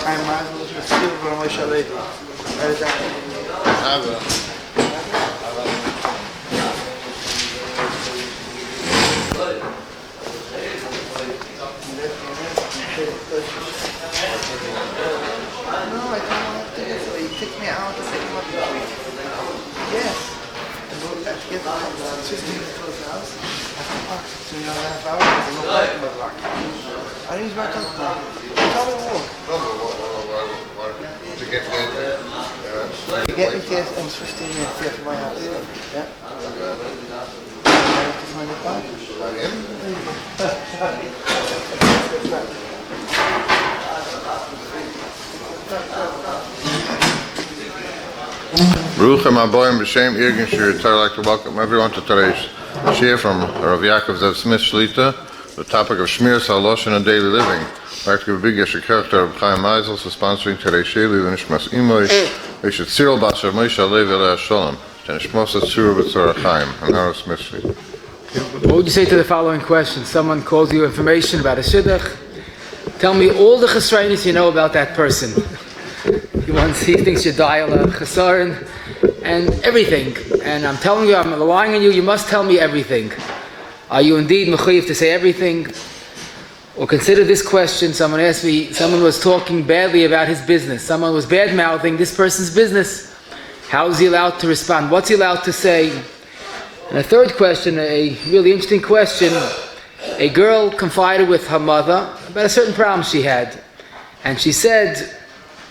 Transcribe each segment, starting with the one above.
I might as well just steal from my chalet. No, I don't want to do it. So he kicked me out to pick him up this week. Yes. I get the system to close the house. I have to park 2.5 hours. There's no parking in the block. I didn't use my car. Tell me to walk. To get there. You get me here almost 15 minutes here from my house. Yeah. Baruch Aboyim b'shem Irgun Shiur. I'd like to welcome everyone to today's shiur from Rabbi Yakov Zev Smith Shlita, the topic of Shemiras Haloshon and daily living. I'd like to give a big yesher kerach to Rabbi Chaim for sponsoring today's shiur. V'nishmas imoy v'shet Tzirol Basar Moshe Alev Elei Shalom. V'nishmas Tzirol B'tzor Chaim. And Hara Smith Shlita. What would you say to the following question? Someone calls you information about a shidduch. Tell me all the chasronos you know about that person. He thinks you dial a chasron and everything. And I'm telling you, I'm relying on you, you must tell me everything. Are you indeed mechuyev to say everything? Or consider this question, someone asked me, someone was talking badly about his business. Someone was bad-mouthing this person's business. How is he allowed to respond? What's he allowed to say? And a third question, a really interesting question. A girl confided with her mother about a certain problem she had. And she said,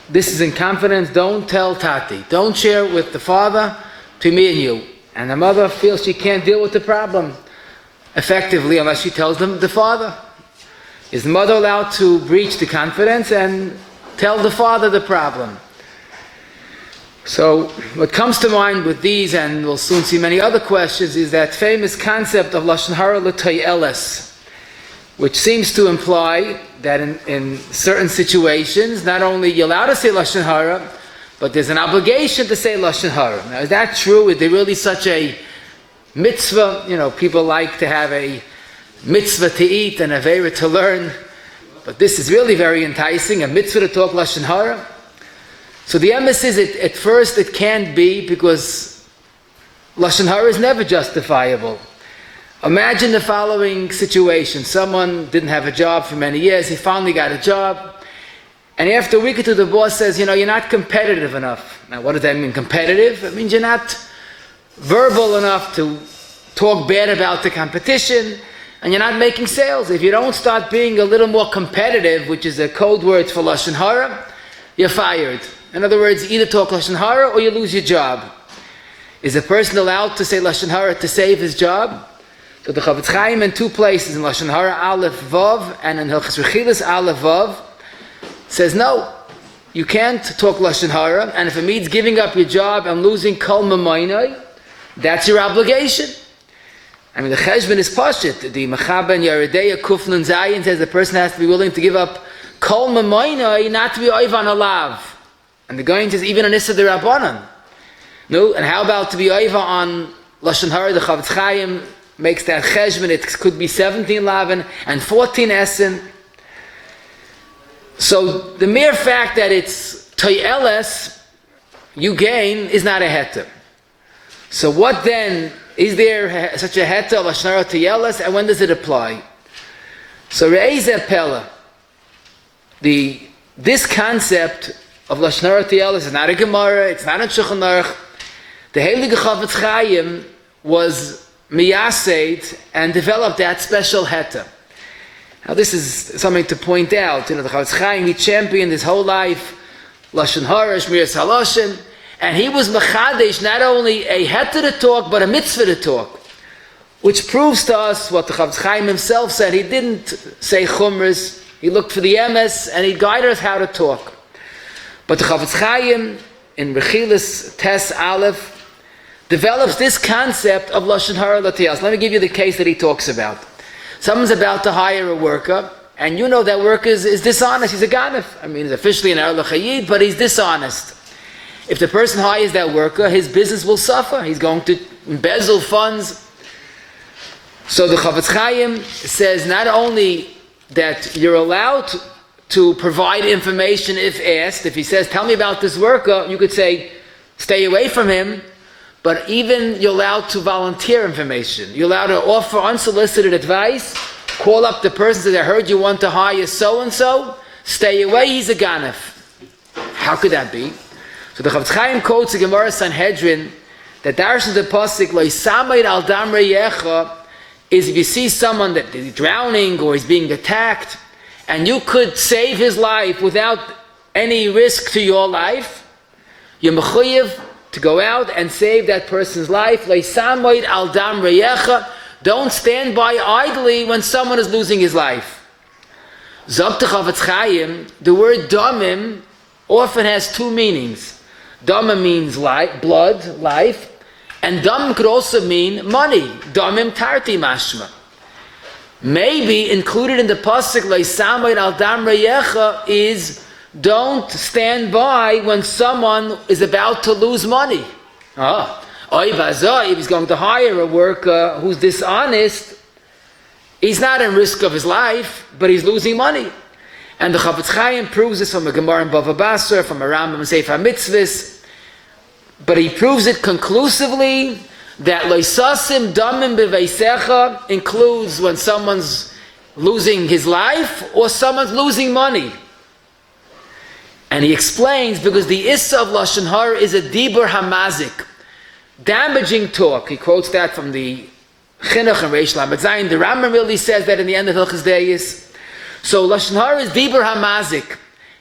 this is in confidence, don't tell Tati. Don't share with the father, between me and you. And the mother feels she can't deal with the problem effectively unless she tells them the father. Is the mother allowed to breach the confidence and tell the father the problem? So what comes to mind with these, and we'll soon see many other questions, is that famous concept of Lashon Hara l'toyeles, which seems to imply that in certain situations, not only you're allowed to say Lashon Hara, but there's an obligation to say Lashon Hara. Now, is that true? Is there really such a mitzvah? You know, people like to have a mitzvah to eat and a avera to learn, but this is really very enticing, a mitzvah to talk Lashon Hara. So the emphasis is, at first it can't be, because Lashon Hara is never justifiable. Imagine the following situation. Someone didn't have a job for many years, he finally got a job, and after a week or two the boss says, you know, you're not competitive enough. Now what does that mean, competitive? It means you're not verbal enough to talk bad about the competition, and you're not making sales. If you don't start being a little more competitive, which is a code word for Lashon Hara, you're fired. In other words, either talk Lashon Hara or you lose your job. Is a person allowed to say Lashon Hara to save his job? So the Chofetz Chaim in two places, in Lashon Hara Aleph Vav and in Hilchos Rechilas Aleph Vav, says no, you can't talk Lashon Hara, and if it means giving up your job and losing Kol Mamoinai, that's your obligation. I mean, the Cheshbon is Pashit. The Mechaber and Yeredeya Kuf Nun Zayin says the person has to be willing to give up Kol Mamoinai, not to be Oivan Alav. And the Goyin says even an Issa de Rabbanan. No, and how about to be Oiva on Lashon Hara? The Chofetz Chaim makes that cheshbon, it could be 17 lavin and 14 essen. So the mere fact that it's toyeles, you gain, is not a heter. So what then, is there such a heter of Lashon Hara toyeles, and when does it apply? So Re'ezeh Pella, this concept of Lashon Hara toyeles is not a Gemara, it's not a Shulchan Aruch. The Heilige Chofetz Chaim was miyased and developed that special heter. Now this is something to point out. You know, the Chofetz Chaim, he championed his whole life Lashon Hara, Shemiras Haloshon, and he was mechadesh not only a heter to talk, but a mitzvah to talk, which proves to us what the Chofetz Chaim himself said. He didn't say chumras, he looked for the emes, and he guided us how to talk. But the Chofetz Chaim in Rechilas Tes Aleph develops this concept of Lashon Hara l'toyeles. Let me give you the case that he talks about. Someone's about to hire a worker, and you know that worker is dishonest. He's a ganef. I mean, he's officially an Erlich but he's dishonest. If the person hires that worker, his business will suffer. He's going to embezzle funds. So the Chafetz Chaim says not only that you're allowed to provide information if asked. If he says, tell me about this worker, you could say, stay away from him. But even you're allowed to volunteer information. You're allowed to offer unsolicited advice. Call up the person and say, I heard you want to hire so-and-so. Stay away, he's a ganef. How could that be? So the Chafetz Chaim quotes the Gemara Sanhedrin that darshan the pasuk lo yisameid al dam reyecha is if you see someone that is drowning or is being attacked, and you could save his life without any risk to your life, you're mechuyev to go out and save that person's life. Lo yisameid al dam reyecha. Don't stand by idly when someone is losing his life. Zok the Chafetz Chaim, the word damim often has two meanings. Damim means life, blood, life, and dam could also mean money. Damim tarti mashma. Maybe included in the pasuk leisamayid al dam reyecha is don't stand by when someone is about to lose money. If he's going to hire a worker who's dishonest, he's not in risk of his life, but he's losing money. And the Chafetz Chaim proves this from a Gemara in Bava Basra, from a Rambam in Sefer HaMitzvahs, but he proves it conclusively that loisasim damim beveisecha includes when someone's losing his life or someone's losing money. And he explains because the issa of lashon hara is a dibur hamazik, damaging talk. He quotes that from the Chinuch and Reish Lamed Zayin. The Rambam really says that in the end of Hilchos Deis. So lashon hara is dibur hamazik.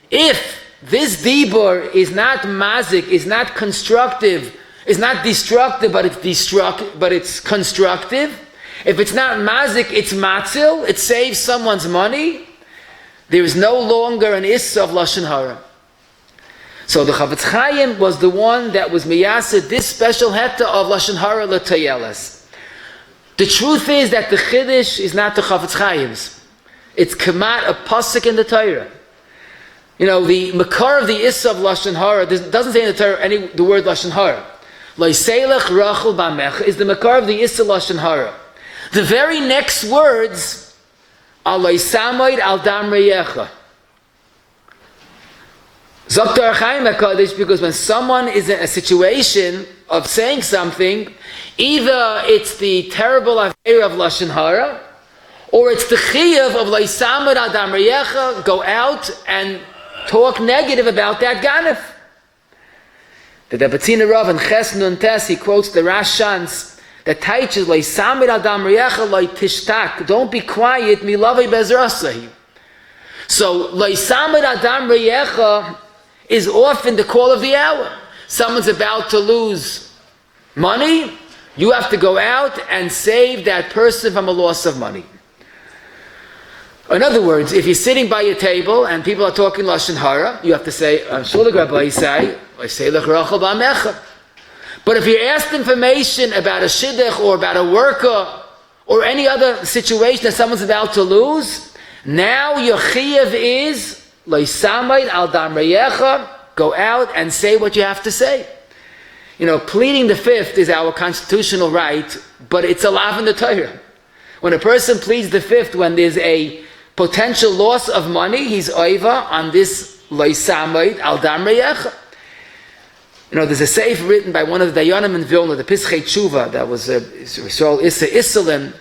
If this dibur is not mazik, is not constructive, is not destructive, but it's constructive. If it's not mazik, it's matzil. It saves someone's money. There is no longer an issa of lashon hara. So the Chafetz Chaim was the one that was miyaseh this special heta of lashon hara l'tayeles. The truth is that the chiddush is not the Chafetz Chaim's. It's kamat, a pasuk in the Torah. You know, the makar of the issa of lashon hara doesn't say in the Torah the word lashon hara. Loiselech rachel b'amecha is the makar of the issa lashon hara. The very next words are loisamoid al dam reyecha. Zoktar Chaim HaKadosh, because when someone is in a situation of saying something, either it's the terrible affair of lashon hara, or it's the chiyuv of loisamoid al dam reyecha, go out and talk negative about that ganef. The Debatzina Rav and Ches Nun Tes, he quotes the Rashans that teaches loisamoid al dam reyecha lo tishtak. Don't be quiet, milavei bezrasahi. So loisamoid al dam reyecha is often the call of the hour. Someone's about to lose money, you have to go out and save that person from a loss of money. In other words, if you're sitting by your table and people are talking lashon hara, you have to say, Rabbi say, but if you're asked information about a shidduch or about a worker or any other situation that someone's about to lose, now your chiyuv is loisamayid al dam reyecha, go out and say what you have to say. You know, pleading the fifth is our constitutional right, but it's a lav in the Torah. When a person pleads the fifth when there's a potential loss of money, he's over on this loisamayid al dam reyecha. You know, there's a sefer written by one of the Dayanim in Vilna, the Pischei Tshuva, that was Yisrael Issa Issalim.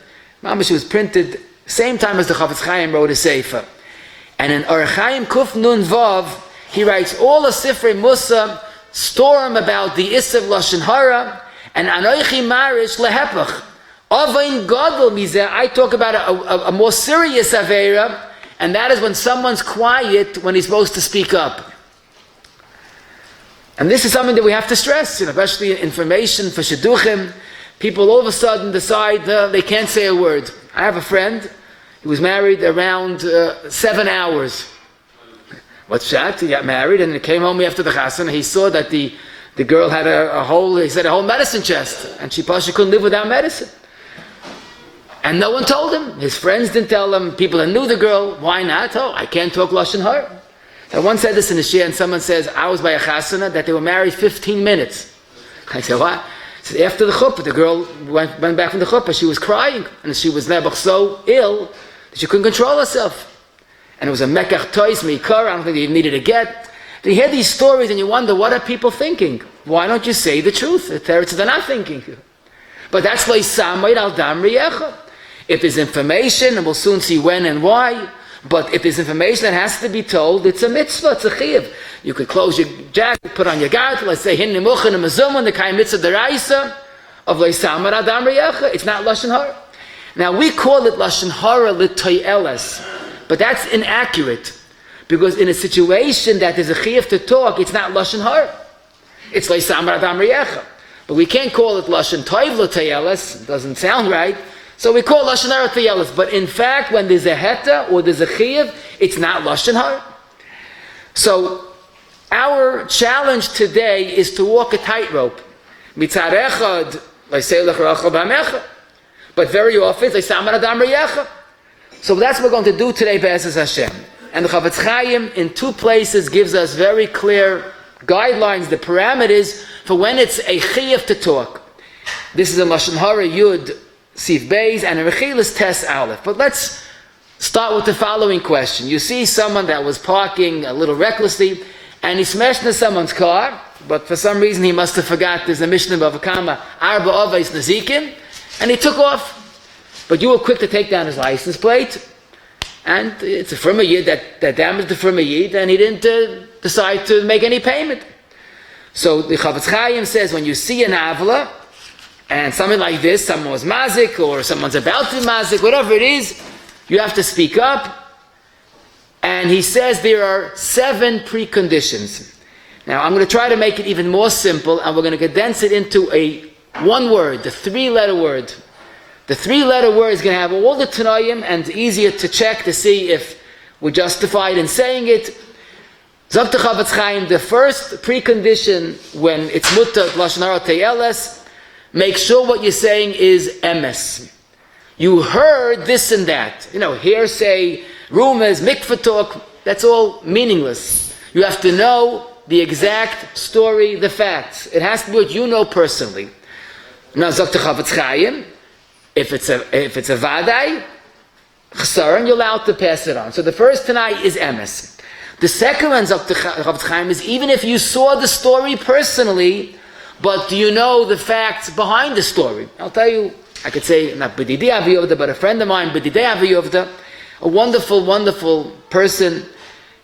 Mamash was printed same time as the Chafetz Chaim wrote a sefer. And in Orach Chaim Kuf Nun Vav, he writes all the Sifrei Musa storm about the Issa of lashon hara, and Anoichi Marish Lehepach. Avain Gadol Mizeh, I talk about a more serious Aveira, and that is when someone's quiet when he's supposed to speak up. And this is something that we have to stress, especially in information for shidduchim. People all of a sudden decide they can't say a word. I have a friend, he was married around 7 hours. What's that? He got married and he came home after the chassan. He saw that the girl had a whole medicine chest, and she couldn't live without medicine. And no one told him. His friends didn't tell him. People that knew the girl, why not? Oh, I can't talk lashon hara. I once said this in the shia, and someone says, I was by a chasana that they were married 15 minutes. I said, what? So after the chuppah, the girl went back from the chuppah, she was crying, and she was nebuch so ill that she couldn't control herself. And it was a mekach tois meikar, I don't think they even needed a get. You hear these stories and you wonder, what are people thinking? Why don't you say the truth? They're not thinking. But that's like samayid al dam riyecha. If there's information, and we'll soon see when and why, but if there's information that has to be told, it's a mitzvah, it's a chiyuv. You could close your jacket, put on your garter, let's say, hin nimuchin and mezumah, the kind mitzvah deraisa of like samayid al dam riyecha. It's not lashon hara. Now we call it lashon hara l'toyeles, but that's inaccurate. Because in a situation that there's a chiyuv to talk, it's not lashon hara. It's like samayid al dam riyecha. But we can't call it lashon toiv l'toyeles. It doesn't sound right. So we call lashon hara toyeles. But in fact, when there's a heta or there's a chiyuv, it's not lashon hara. So our challenge today is to walk a tightrope. Mitzad echad leiselech rachel b'amecha. But very often it's like samayid al dam riyecha. So that's what we're going to do today, Be'ezus Hashem. And the Chavetz Chaim in two places gives us very clear guidelines, the parameters for when it's a chiyuv to talk. This is in lashon hara yud sif beis and in rechilas tes aleph. But let's start with the following question. You see someone that was parking a little recklessly, and he smashed into someone's car, but for some reason he must have forgot there's a Mishnah Bava Kama arba avos nazikim, and he took off. But you were quick to take down his license plate, and it's a firma yid that damaged the firma yid, and he didn't decide to make any payment. So the Chavetz Chaim says, when you see an avla, and something like this, someone was mazik, or someone's about to be mazik, whatever it is, you have to speak up. And he says there are 7 preconditions. Now I'm going to try to make it even more simple, and we're going to condense it into one word, the 3-letter word. The 3-letter word is going to have all the Tanayim, and easier to check to see if we're justified in saying it. Zok to Chavetz Chaim, the first precondition when it's mutter lashon hara toyeles, make sure what you're saying is emes. You heard this and that. Hearsay, rumors, mikvah talk, that's all meaningless. You have to know the exact story, the facts. It has to be what you know personally. Now Zok to Chavetz Chaim, if it's a vadai, chsaron, you're allowed to pass it on. So the first tanai is emes. The second one, Chavetz Chaim, is even if you saw the story personally, but do you know the facts behind the story? I'll tell you, I could say, not B'didei Aviyovda, but a friend of mine, B'didei Aviyovda, a wonderful, wonderful person,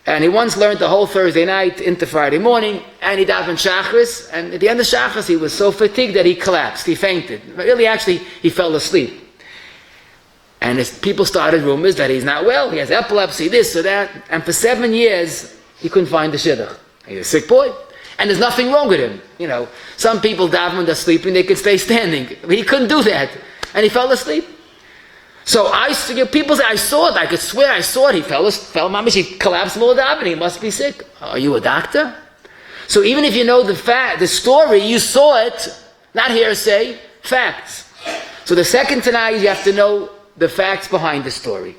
and he once learned the whole Thursday night into Friday morning, and he davened Shachris, and at the end of Shachris, he was so fatigued that he collapsed, he fainted. Really, actually, he fell asleep. And people started rumors that he's not well, he has epilepsy, this or that, and for 7 years, he couldn't find the shidduch. He's a sick boy, and there's nothing wrong with him. Some people daven when they're sleeping, they could stay standing. But he couldn't do that, and he fell asleep. So people say, I saw it, I could swear I saw it, he fell mamish, he collapsed in the middle of davening, he must be sick. Are you a doctor? So even if you know the story, you saw it, not hearsay, facts. So the second tanai is you have to know the facts behind the story.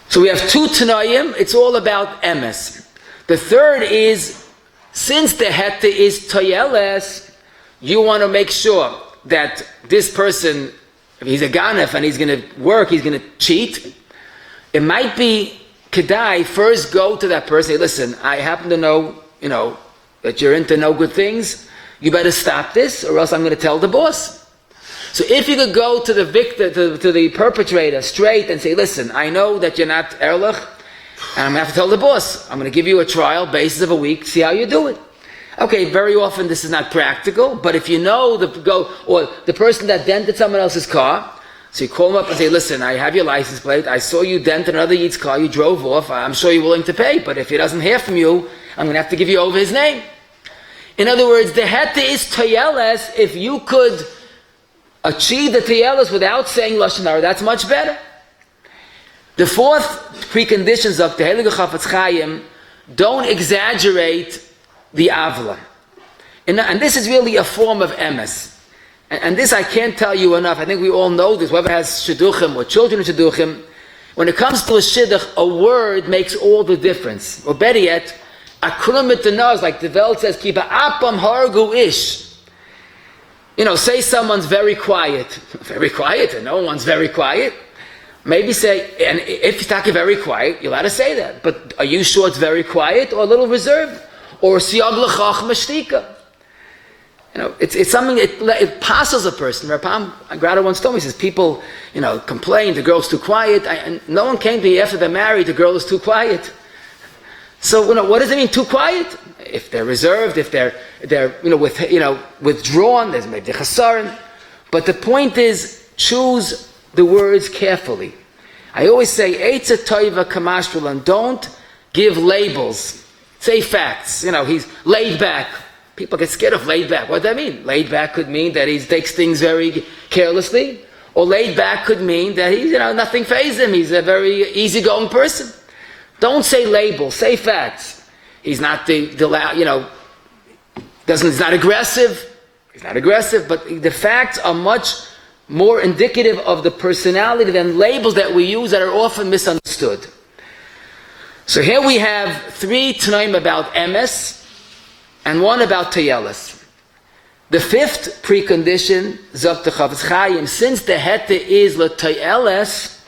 So we have 2 tanayim, it's all about emes. The third is, since the heta is toyeles, you want to make sure that this person, if he's a ganef and he's going to work, he's going to cheat, it might be kedai, first go to that person, say, listen, I happen to know, that you're into no good things, you better stop this, or else I'm going to tell the boss. So if you could go to the victim, to the perpetrator straight and say, listen, I know that you're not erlich, and I'm going to have to tell the boss, I'm going to give you a trial basis of a week, see how you do it. Okay, very often this is not practical, but if you know or the person that dented someone else's car, so you call him up and say, listen, I have your license plate, I saw you dent another Yid's car, you drove off, I'm sure you're willing to pay, but if he doesn't hear from you, I'm going to have to give you over his name. In other words, the heta is toyeles. If you could achieve the toyeles without saying lashon hara, that's much better. The fourth preconditions of the Heilige Chavetz Chaim, don't exaggerate the avla. And this is really a form of emes. And this I can't tell you enough. I think we all know this, whoever has shidduchim or children of shidduchim. When it comes to a shidduch, a word makes all the difference. Or better yet, akulam mitana, like the Welt says, kiba apam hargu ish. Say someone's very quiet. Very quiet, and no one's very quiet. Maybe say, and if you're talking very quiet, you're allowed to say that. But are you sure it's very quiet or a little reserved? Or siyag l'chachma shtika? It's something, it passes a person. Rabbi Grada once told me, he says, people, complain, the girl's too quiet. And no one came to me after they're married, the girl is too quiet. So, what does it mean, too quiet? If they're reserved, if they're withdrawn, there's maybe chasaron. But the point is, choose the words carefully. I always say, Eitza toiva kamashrulan, don't give labels. Say facts. He's laid back. People get scared of laid back. What does that mean? Laid back could mean that he takes things very carelessly, or laid back could mean that he's, nothing fazes him. He's a very easygoing person. Don't say labels. Say facts. He's not he's not aggressive. He's not aggressive, but the facts are much more indicative of the personality than labels that we use that are often misunderstood. So here we have 3 Tanaim about emes, and 1 about Tayelis. The 5th precondition, Zok the Chavetz Chaim, since the hete is L'Tayelis,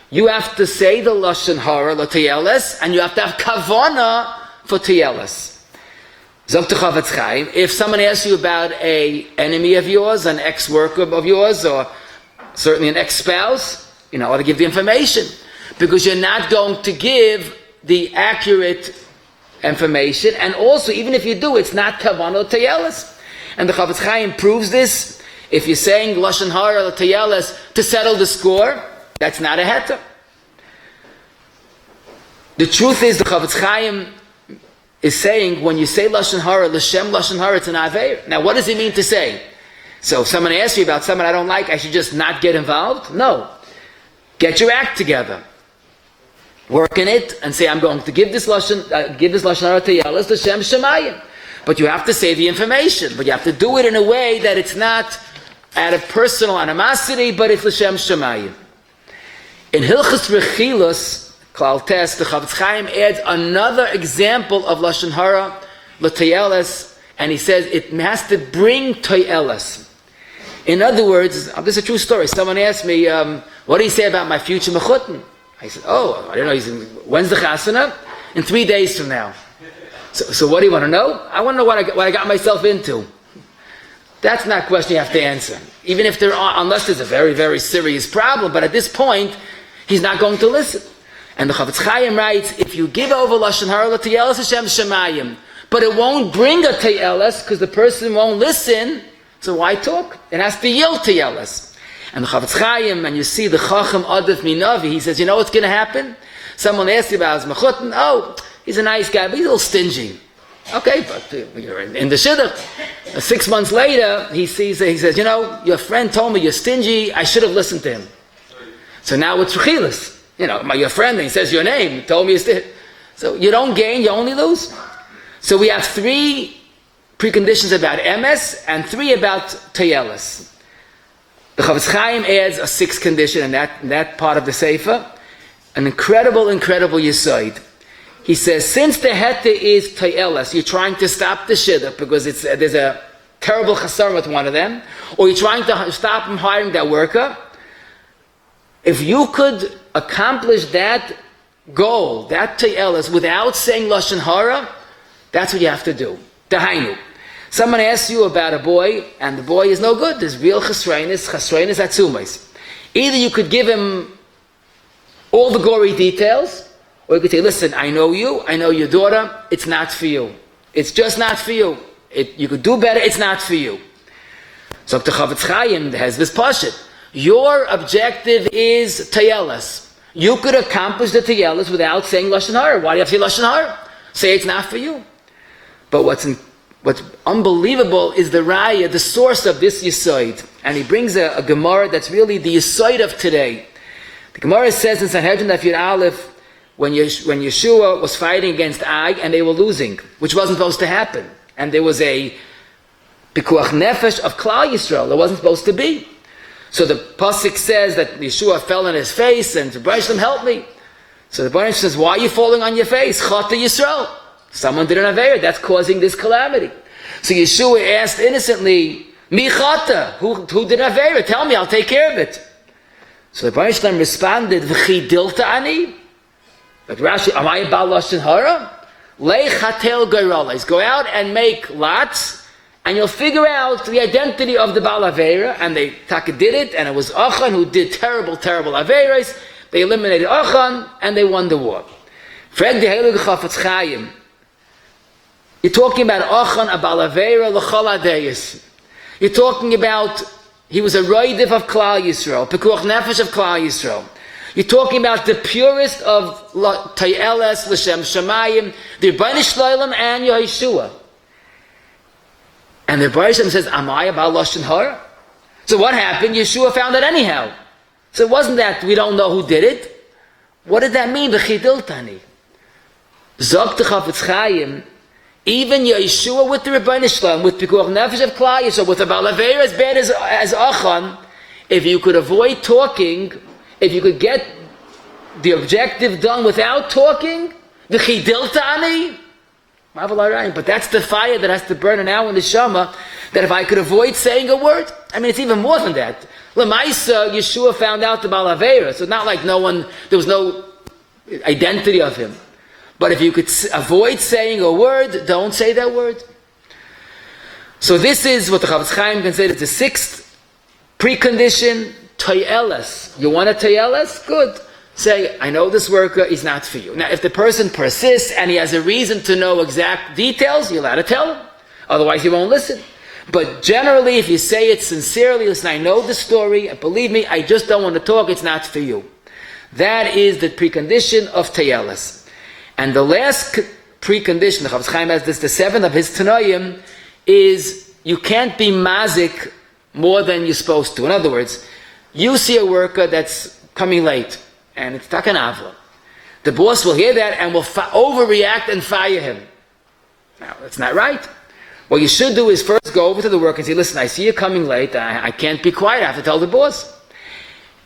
you have to say the Lashon Hara L'Tayelis, and you have to have Kavana for Tayelis. Zok the Chavetz Chaim, if someone asks you about an enemy of yours, an ex-worker of yours, or certainly an ex-spouse, you ought to give the information, because you're not going to give the accurate information, and also, even if you do, it's not kavanah tayelis. And the Chavetz Chaim proves this. If you're saying lashon hara tayelis to settle the score, that's not a heta. The truth is, the Chavetz Chaim is saying, when you say lashon hara, l'shem lashon hara, it's an aveir. Now, what does it mean to say? So, if someone asks you about someone I don't like, I should just not get involved? No. Get your act together. Work in it and say, I'm going to give this lashon hara tayelis to Shem Shemayim. But you have to say the information. But you have to do it in a way that it's not out of personal animosity, but it's l'Shem Shemayim. In Hilchos Rechilos, Klal Tes, the Chavetz Chaim adds another example of lashon hara l'tayelis, and he says it has to bring tayelis. In other words, this is a true story. Someone asked me, what do you say about my future mechutin? I said, I don't know, when's the chasana? In 3 days from now. So what do you want to know? I want to know what I got myself into. That's not a question you have to answer. Even if unless there's a very, very serious problem, but at this point, he's not going to listen. And the Chavetz Chaim writes, if you give over lashon hara l'tayelis Hashem Shemayim, but it won't bring a tayelis because the person won't listen, so why talk? It has to yield tayelis. And the Chavetz Chaim, and you see the Chacham Adif Minavi, he says, what's going to happen? Someone asks you about his mechutin. He's a nice guy, but he's a little stingy. Okay, but you're in the shidduch. 6 months later, he says, your friend told me you're stingy, I should have listened to him. So now it's rechilas. Your friend, he says your name, told me you're stingy. So you don't gain, you only lose. So we have 3 preconditions about emes, and 3 about tayelis. The Chavetz Chaim adds a 6th condition in that part of the Sefer, an incredible yisoid. He says, since the hete is tayelis, you're trying to stop the shidduch because there's a terrible chasaron with one of them, or you're trying to stop him hiring that worker. If you could accomplish that goal, that tayelis, without saying lashon hara, that's what you have to do. Dahainu. Someone asks you about a boy, and the boy is no good. There's real chasronis atzumais. Either you could give him all the gory details, or you could say, listen, I know you, I know your daughter, it's not for you. It's just not for you. You could do better, it's not for you. So the Chavetz Chaim has this pashut. Your objective is tayelis. You could accomplish the tayelis without saying lashon hara. Why do you have to say lashon hara? Say it's not for you. But what's unbelievable is the raya, the source of this yisoid. And he brings a Gemara that's really the yisoid of today. The Gemara says in Sanhedrin Daf Yud Aleph, when Yeshua was fighting against Ag and they were losing, which wasn't supposed to happen. And there was a pikuach nefesh of Klal Yisrael. There wasn't supposed to be. So the pasuk says that Yeshua fell on his face and Rabbi help me. So the Baruch says, why are you falling on your face? Chata Yisrael. Someone did an aveir, that's causing this calamity. So Yeshua asked innocently, Mi chata, who did Avera? Tell me, I'll take care of it. So the Baruch Shalom responded, V'chi dilta ani? But Rashi, am I a Baal Lashon Hara? Lei chatel goyrales. Go out and make lots, and you'll figure out the identity of the Baal Avera. And they Taka did it, and it was Achan who did terrible Averas. They eliminated Achan, and they won the war. Frag the Heilige Chafetz Chaim. You're talking about Achan, a Baal Avera, l'chol adeyis. You're talking about, he was a Roidiv of Klal Yisrael, Pekuach Nefesh of Klal Yisrael. You're talking about the purest of Tayeles, L'Shem Shemayim, the Rebbeinu Shloim and Yeshua. And the Rebbeinu says, am I about Lashon Hara? So what happened? Yeshua found it anyhow. So it wasn't that we don't know who did it. What did that mean? V'chidiltani. Zog Chafetz Chaim, even Yeshua with the Rebbeinu Shloim, with Pekuach Nefesh of Klal Yisrael, with a Baal Avera as bad as Achan, if you could avoid talking, if you could get the objective done without talking, the chidiltani, but that's the fire that has to burn an hour in the Shama, that if I could avoid saying a word, I mean, it's even more than that. Lamaisa, Yeshua found out the Baal Avera, so it's not like there was no identity of him. But if you could avoid saying a word, don't say that word. So this is what the Chafetz Chaim considers the sixth precondition, Tayeles. You want a Tayeles? Good. Say, I know this worker is not for you. Now, if the person persists and he has a reason to know exact details, you're allowed to tell him. Otherwise, he won't listen. But generally, if you say it sincerely, listen, I know the story, and believe me, I just don't want to talk, it's not for you. That is the precondition of Tayeles. And the last precondition, the Chafetz Chaim has this, the seventh of his Tanoim, is you can't be mazik more than you're supposed to. In other words, you see a worker that's coming late, and it's takan avla. The boss will hear that and will overreact and fire him. Now, that's not right. What you should do is first go over to the worker and say, listen, I see you coming late, I can't be quiet, I have to tell the boss.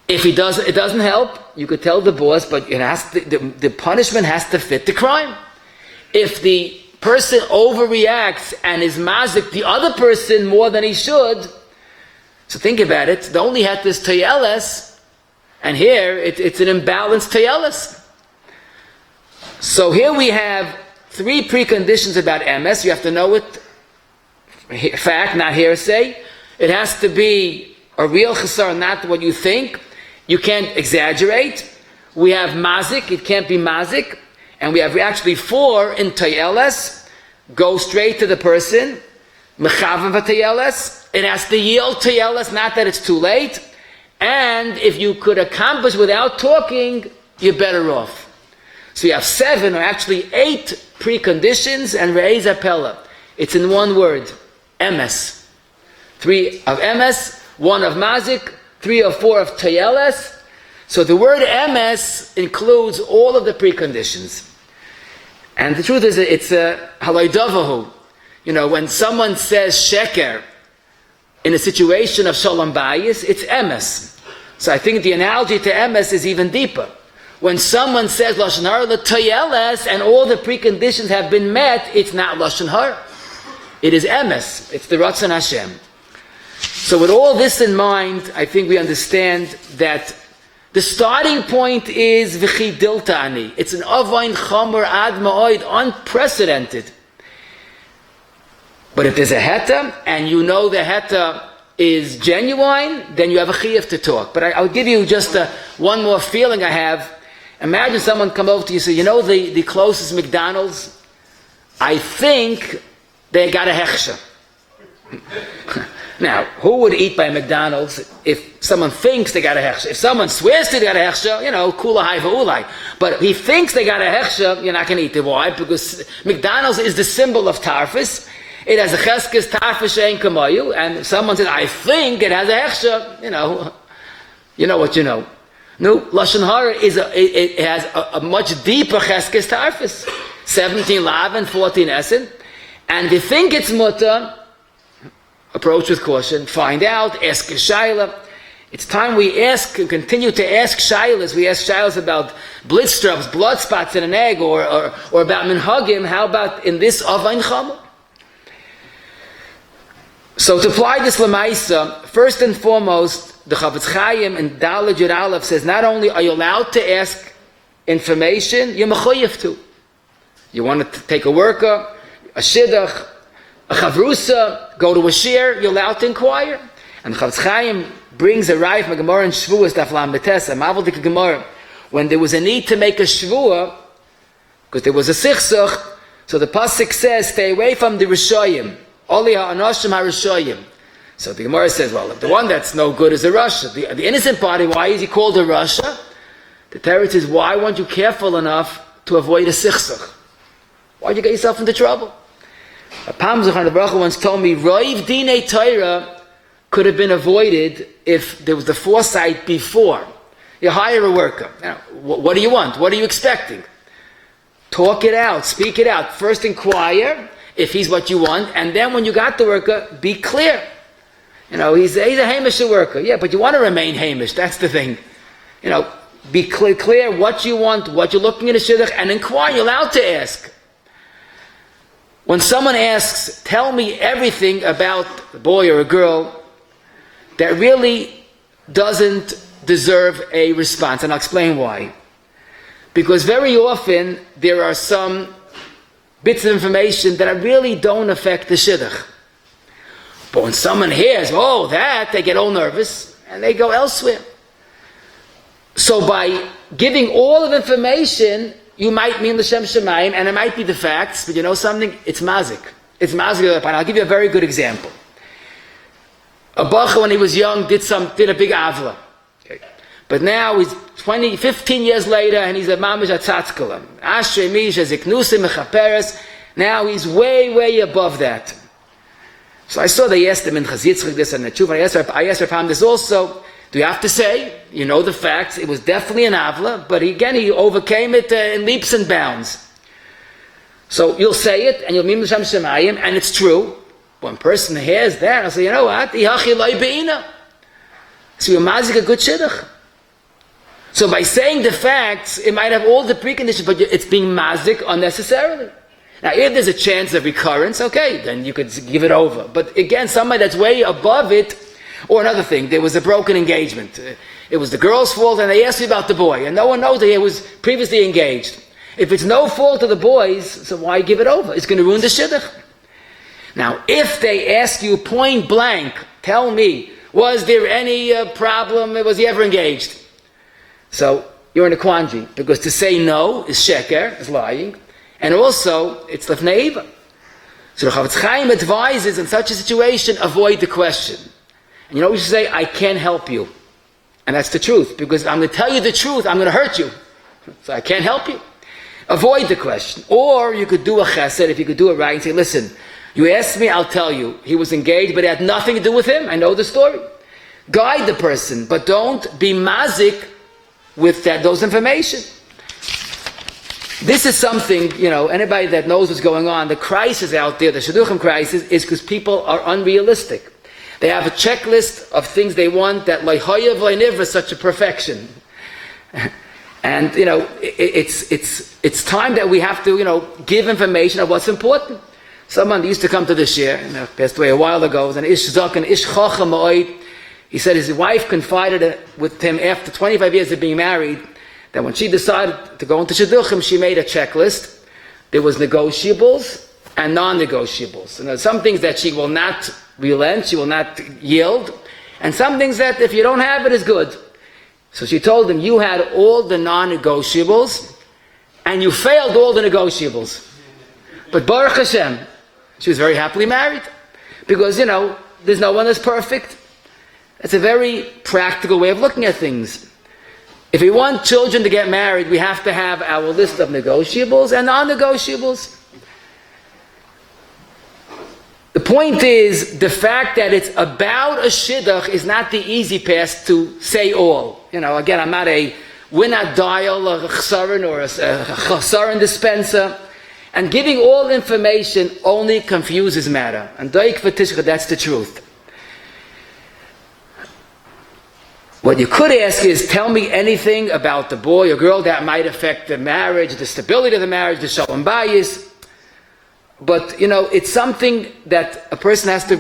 If it doesn't help, you could tell the boss, but the punishment has to fit the crime. If the person overreacts and is mazik the other person more than he should, so think about it, they only had this tayeles, and here it's an imbalanced tayeles. So here we have three preconditions about emes. You have to know it, fact, not hearsay. It has to be a real chesar, not what you think. You can't exaggerate. We have mazik, it can't be mazik. And we have actually four in tayeles. Go straight to the person. Mechavan v'tayeles. It has to yield tayeles, not that it's too late. And if you could accomplish without talking, you're better off. So you have 7 or actually 8 preconditions and re'ez apella. It's in one word. Emes. 3 of emes, 1 of mazik, 3 or 4 of tayeles. So the word emes includes all of the preconditions. And the truth is, it's a haloidavahu. You know, when someone says sheker in a situation of shalom bayis, it's emes. So I think the analogy to emes is even deeper. When someone says lashon hara l'tayeles and all the preconditions have been met, it's not lashon hara. It is emes. It's the Ratzon Hashem. So with all this in mind, I think we understand that the starting point is v'chidilta ani. It's an avayin chomer ad ma'od, unprecedented. But if there's a heta, and you know the heta is genuine, then you have a chiyuv to talk. But I'll give you just one more feeling I have. Imagine someone come over to you and say, you know the closest McDonald's? I think they got a hechsher. Now, who would eat by McDonald's if someone thinks they got a hechsher? If someone swears they got a hechsher, kula hai v'ulai. But if he thinks they got a hechsher, you're not going to eat it. Why? Because McDonald's is the symbol of tarfus. It has a cheskes tarfus she'en kamayu, and if someone says, I think it has a hechsher, you know what you know. No, lashon hara it has a much deeper cheskes tarfus. 17 lav and 14 esen. And if you think it's mutter, approach with caution, find out, ask a shayla. It's time we ask and continue to ask shaylas. We ask shaylas about blitzstrubs, blood spots in an egg, or about minhagim. How about in this avayin chama? So to apply this lemaisa, first and foremost, the Chafetz Chaim in Daled Yud Aleph says not only are you allowed to ask information, you're mechuyev to. You want to take a worker, a shidduch, a chavrusa, go to a shiur, you're allowed to inquire. And the Chafetz Chaim brings a raya from a Gemara in Shvuas Daf Lam Betes, a Mavaldik Gemara, when there was a need to make a shvua, because there was a sichsuch, so the pasuk says, stay away from the Rishayim. Oli ha'anoshim ha'Rishayim. So the Gemara says, well, if the one that's no good is a Rasha, the innocent party, why is he called a Rasha? The Teretz says, why weren't you careful enough to avoid a sichsuch? Why'd you get yourself into trouble? A Pam Zechar the Baruch Hu once told me, Roiv Dinei Torah could have been avoided if there was the foresight before. You hire a worker. Now, what do you want? What are you expecting? Talk it out, speak it out. First inquire if he's what you want, and then when you got the worker, be clear. He's a Hamish worker. Yeah, but you want to remain Hamish. That's the thing. Be clear what you want, what you're looking at a shidduch, and inquire. You're allowed to ask. When someone asks, tell me everything about a boy or a girl, that really doesn't deserve a response, and I'll explain why. Because very often there are some bits of information that really don't affect the shidduch. But when someone hears, they get all nervous and they go elsewhere. So by giving all of information, you might mean l'shem shemayim, and it might be the facts, but you know something? It's mazik. It's mazik. I'll give you a very good example. A bacha, when he was young, did a big avla. Okay. But now he's 15 years later, and he's a mamish atzatzkalam. Ashrei mi sheziknusim mechaperes. Now he's way, way above that. So I saw they asked him in Chazitzchik this and the Tshuva. I asked Rabbi this also. Do you have to say? You know the facts. It was definitely an avla, but he overcame it in leaps and bounds. So you'll say it, and you'll mim l'shem shemayim, and it's true. One person hears that, I'll say, you know what? Ihachi loy be'ina. So you're mazik a good shidduch. So by saying the facts, it might have all the preconditions, but it's being mazik unnecessarily. Now, if there's a chance of recurrence, okay, then you could give it over. But again, somebody that's way above it, or another thing, there was a broken engagement. It was the girl's fault, and they asked me about the boy, and no one knows that he was previously engaged. If it's no fault of the boys, so why give it over? It's going to ruin the shidduch. Now, if they ask you point blank, tell me, was there any problem? Was he ever engaged? So you're in a quandary, because to say no is sheker, is lying, and also it's lefnei eva. So the Chafetz Chaim advises in such a situation, avoid the question. And you know what you should say? I can't help you. And that's the truth, because I'm going to tell you the truth, I'm going to hurt you. So I can't help you. Avoid the question. Or you could do a chesed, if you could do it right, and say, listen, you asked me, I'll tell you. He was engaged, but it had nothing to do with him. I know the story. Guide the person, but don't be mazik with those information. This is something, anybody that knows what's going on, the crisis out there, the shidduchim crisis, is because people are unrealistic. They have a checklist of things they want that lo'hoyev lo'nivra, such a perfection. And, it's time that we have to, give information of what's important. Someone used to come to the shiur, passed away a while ago, was an ish zaken, ish chacham ma'od. He said his wife confided with him after 25 years of being married, that when she decided to go into shidduchim, she made a checklist. There was negotiables and non-negotiables. And some things that she will not relent, she will not yield, and some things that if you don't have it is good. So she told him, you had all the non-negotiables, and you failed all the negotiables. But Baruch Hashem, she was very happily married. Because, there's no one that's perfect. It's a very practical way of looking at things. If we want children to get married, we have to have our list of negotiables and non-negotiables. The point is, the fact that it's about a shidduch is not the easy path to say all. Again, I'm not we're not dial, a chsaron or a chsaron dispenser. And giving all information only confuses matter. And that's the truth. What you could ask is, tell me anything about the boy or girl that might affect the marriage, the stability of the marriage, the shalom bayis. But, it's something that a person has to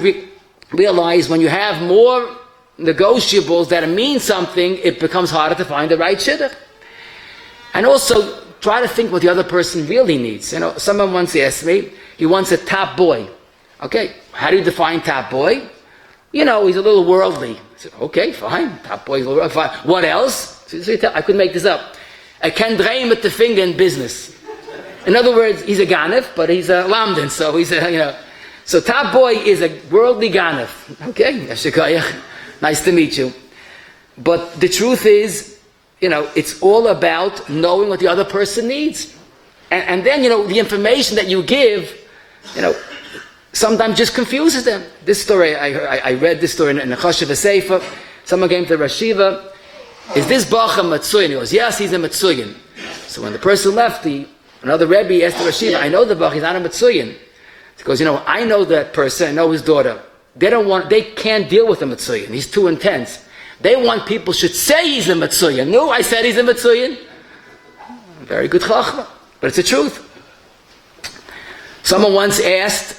realize when you have more negotiables that mean something, it becomes harder to find the right shidduch. And also, try to think what the other person really needs. You know, someone once asked me, he wants a top boy. Okay, how do you define top boy? You know, he's a little worldly. I said, okay, fine, top boy, fine. What else? I couldn't make this up. I can drain with the finger in business. In other words, he's a ganef, but he's a lamdan, so he's a, you know. So top boy is a worldly ganef. Okay, nice to meet you. But the truth is, you know, it's all about knowing what the other person needs. And then, you know, the information that you give, you know, sometimes just confuses them. This story, I read this story in the Choshev Sefer. Someone came to Rashiva. Is this Bacha Matsuyin? He goes, yes, he's a Matsuyin. So when the person left, another Rebbe asked the Rashiva, I know the Bacha, he's not a Matsuyin. He goes, you know, I know that person, I know his daughter. They can't deal with a Matsuyin. He's too intense. They want people should say he's a Matsuyin. No, I said he's a Matsuyin. Very good chachma, but it's the truth. Someone once asked,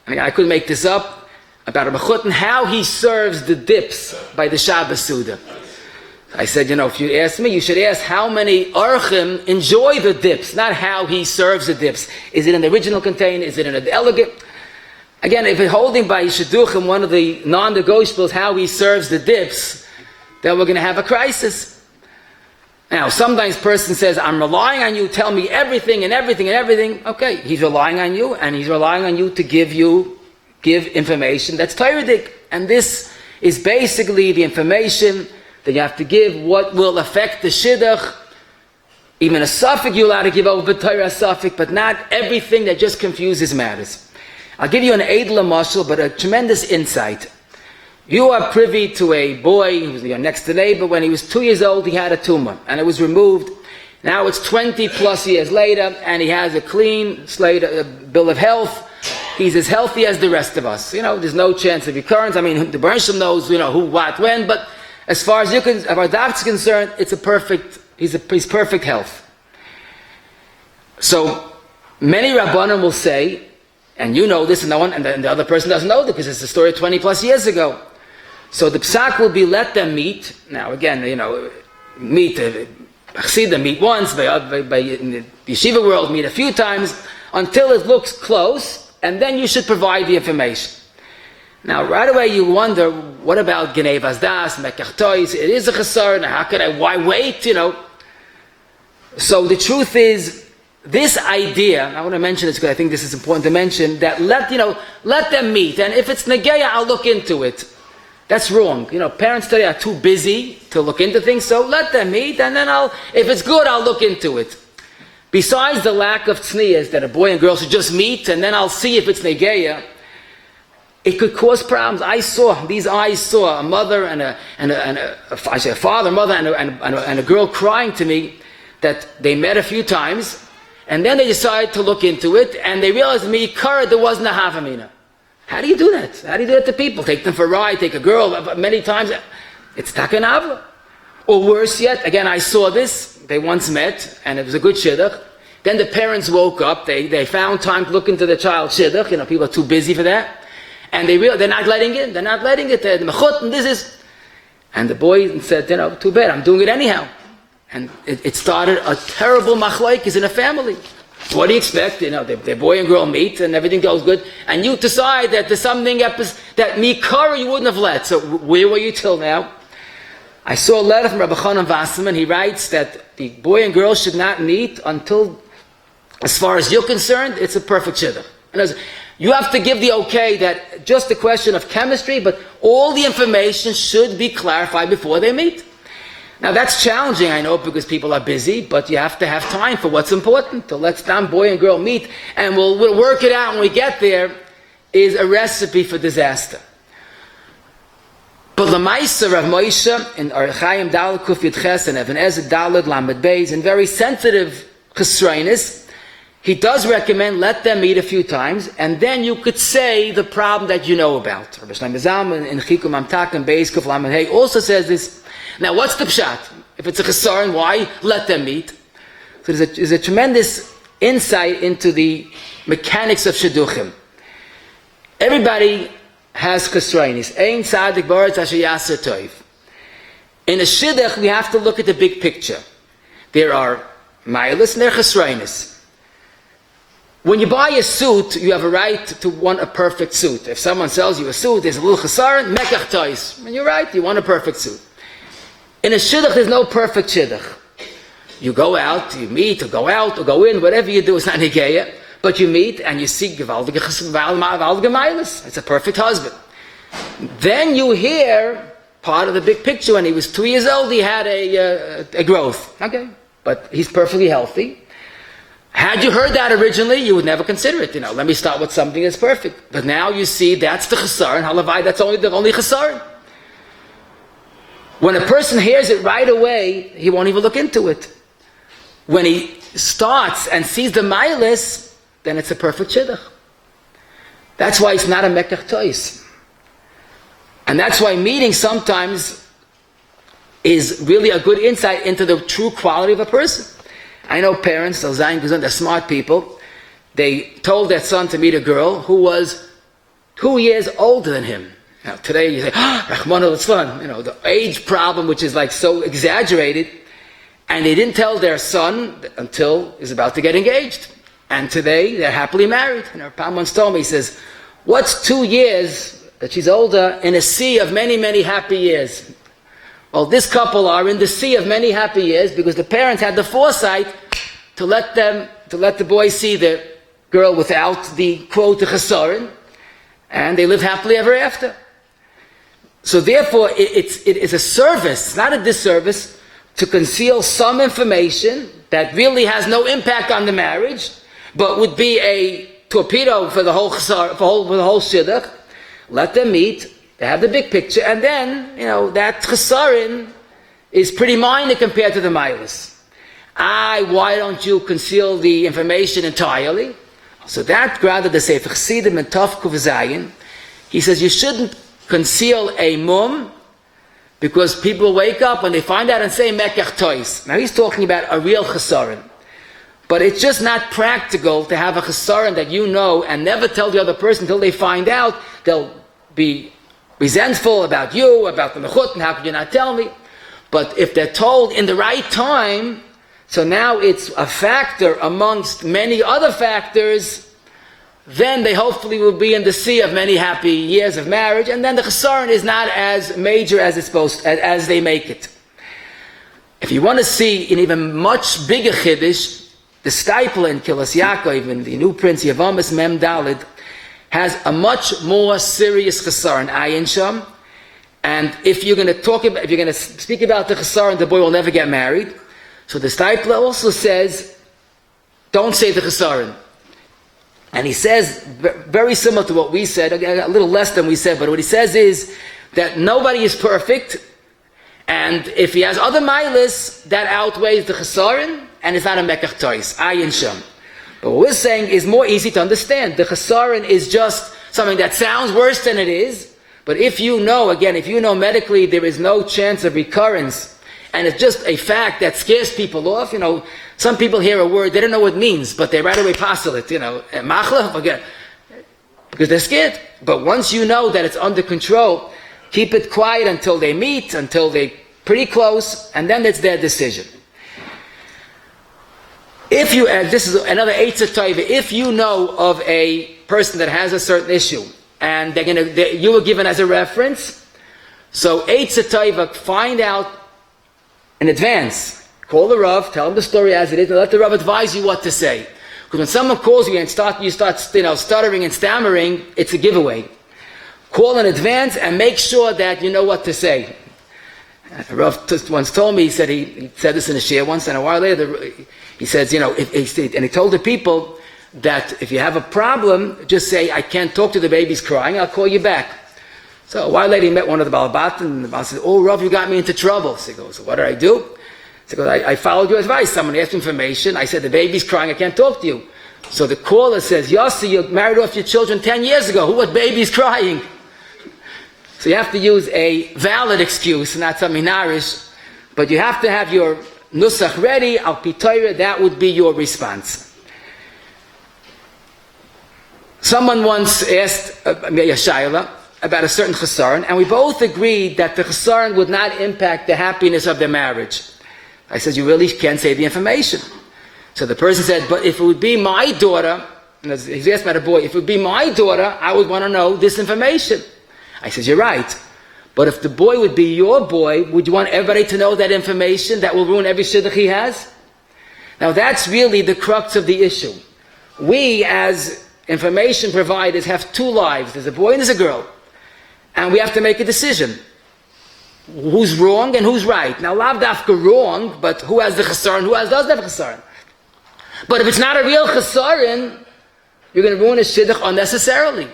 I couldn't make this up, about a mechutin, how he serves the dips by the Shabbos Suda. I said, you know, if you ask me, you should ask how many archim enjoy the dips, not how he serves the dips. Is it in the original container? Is it in a delegate? Again, if you're holding by shidduch and one of the non-negotiables how he serves the dips, then we're going to have a crisis. Now, sometimes a person says, I'm relying on you, tell me everything and everything and everything. Okay, he's relying on you, and he's relying on you to give information that's Toradic. And this is basically the information that you have to give, what will affect the shidduch. Even a suffix you're allowed to give over Torah suffix, but not everything that just confuses matters. I'll give you an edel mashal, but a tremendous insight. You are privy to a boy who was your next door neighbor. When he was 2 years old, he had a tumor, and it was removed. Now it's 20 plus years later, and he has a clean slate, bill of health. He's as healthy as the rest of us. You know, there's no chance of recurrence. I mean, the Bereshit knows, you know, who, what, when, but as far as our doctor is concerned, he's perfect health. So many Rabbanim will say, and you know this, and no one, and the other person doesn't know this because it's a story 20 plus years ago. So the psak will be let them meet. Now again, you know, meet Chassidim meet once, by in the yeshiva world meet a few times until it looks close, and then you should provide the information. Now right away you wonder, what about Genei Vazdas, Mekach Tois? It is a chasar. How could why wait? You know. So the truth is, this idea, I want to mention this because I think this is important to mention, that let them meet, and if it's negeya, I'll look into it. That's wrong. You know, parents today are too busy to look into things, so let them meet, and then if it's good, I'll look into it. Besides the lack of tznias, that a boy and girl should just meet, and then I'll see if it's negeya, it could cause problems. These eyes saw a mother and a father, mother, and a girl crying to me that they met a few times, and then they decided to look into it, and they realized there wasn't a havamina. How do you do that? How do you do that to people? Take them for a ride, take a girl many times. It's takanavla. Or worse yet, again, I saw this. They once met, and it was a good shidduch. Then the parents woke up. They found time to look into the child's shidduch. You know, people are too busy for that. And they realized they're not letting it. They're not letting it. The mechut, and this is. And the boy said, you know, too bad. I'm doing it anyhow. And it started a terrible machlokes in a family. What do you expect? You know, the boy and girl meet and everything goes good, and you decide that there's something that mikara you wouldn't have let. So where were you till now? I saw a letter from Rabbi Chanan Wasserman. He writes that the boy and girl should not meet until, as far as you're concerned, it's a perfect shidduch. You have to give the okay that just a question of chemistry, but all the information should be clarified before they meet. Now that's challenging, I know, because people are busy, but you have to have time for what's important. To let boy and girl meet, and we'll work it out when we get there, is a recipe for disaster. But Lamaisa Rav Moshe in Archaim Daled Kuf Yud Ches and Even Ezer Daled Lamed Beis, in very sensitive chesronis, he does recommend let them meet a few times, and then you could say the problem that you know about. Rabbi Shlomo Zalman in Chikum Amtak and Beis Kuf Lamed Hey also says this. Now, what's the pshat? If it's a chesaron, why let them meet? So there's a tremendous insight into the mechanics of shidduchim. Everybody has chesronos. Ein tzadik b'aretz asher yaser tov. In a shidduch, we have to look at the big picture. There are ma'alos and there are chesronos. When you buy a suit, you have a right to want a perfect suit. If someone sells you a suit, there's a little chesaron, mekach tois. And you're right, you want a perfect suit. In a shidduch, there's no perfect shidduch. You go out, you meet, or go out, or go in, whatever you do, it's not negeya. But you meet and you see gewaltige ma'alos. It's a perfect husband. Then you hear part of the big picture. When he was 2 years old, he had a growth. Okay, but he's perfectly healthy. Had you heard that originally, you would never consider it. Let me start with something that's perfect. But now you see that's the chesaron. Halavai, that's the only chesaron. When a person hears it right away, he won't even look into it. When he starts and sees the ma'alos, then it's a perfect shidduch. That's why it's not a mekach tois. And that's why meeting sometimes is really a good insight into the true quality of a person. I know parents, they're smart people. They told their son to meet a girl who was 2 years older than him. Now today you say, Rahman al-Islam, the age problem, which is like so exaggerated. And they didn't tell their son until he's about to get engaged. And today they're happily married. Pam once told me, he says, what's 2 years that she's older in a sea of many, many happy years? Well, this couple are in the sea of many happy years because the parents had the foresight to let the boy see the girl without the quote, the chesaron, and they live happily ever after. So therefore, it is a service, not a disservice, to conceal some information that really has no impact on the marriage, but would be a torpedo for the whole shidduch. Let them meet. They have the big picture, and then, that chesaron is pretty minor compared to the ma'alos. Why don't you conceal the information entirely? So that granted the Sefer Chassidim and Tov Kuv Zayin. He says you shouldn't conceal a mum because people wake up when they find out and say mekach tois. Now he's talking about a real chesaron. But it's just not practical to have a chesaron that you know and never tell the other person until they find out. They'll be resentful about you, about the mechut, and how could you not tell me? But if they're told in the right time, so now it's a factor amongst many other factors, then they hopefully will be in the sea of many happy years of marriage, and then the chesaron is not as major as it's as they make it. If you want to see an even much bigger chiddush, the Stipler in Kilas Yakov, in the New Prince Yavamas Mem Dalid, has a much more serious chesaron, ayin sham. And if you're going to speak about the chesaron, the boy will never get married. So the Stipler also says, don't say the chesaron. And he says, very similar to what we said, a little less than we said, but what he says is that nobody is perfect, and if he has other ma'alos, that outweighs the chesaron, and it's not a mekach tois, ayin sham. But what we're saying is more easy to understand. The chesaron is just something that sounds worse than it is, but if you know medically there is no chance of recurrence, and it's just a fact that scares people off, some people hear a word, they don't know what it means, but they right away passel it, machla, forget, because they're scared. But once you know that it's under control, keep it quiet until they meet, until they're pretty close, and then it's their decision. If you, and this is another eitzah tova, if you know of a person that has a certain issue, and you were given as a reference, so eitzah tova, find out in advance. Call the Rav, tell him the story as it is, and let the Rav advise you what to say. Because when someone calls you and you start stuttering and stammering, it's a giveaway. Call in advance and make sure that you know what to say. Rav once told me, he said this in a shiur once, and a while later, he says, and he told the people that if you have a problem, just say, I can't talk to the baby's crying, I'll call you back. So a while later, he met one of the Balabat, and the Baal said, oh, Rav, you got me into trouble. So he goes, what did I do? He goes, I followed your advice. Someone asked information. I said, the baby's crying, I can't talk to you. So the caller says, Yossi, you married off your children 10 years ago. What baby's crying? So you have to use a valid excuse, not something narish, but you have to have your nusach ready, al pitoira, that would be your response. Someone once asked a shayla, about a certain chasaron, and we both agreed that the chasaron would not impact the happiness of their marriage. I said, you really can't say the information. So the person said, but if it would be my daughter, and he's asked about a boy, if it would be my daughter, I would want to know this information. I said, you're right. But if the boy would be your boy, would you want everybody to know that information that will ruin every shidduch he has? Now that's really the crux of the issue. We as information providers have two lives. There's a boy and there's a girl. And we have to make a decision. Who's wrong and who's right? Now, lav dafka wrong, but who has the chasaron, who doesn't have a chasaron? But if it's not a real chasaron, you're going to ruin a shidduch unnecessarily.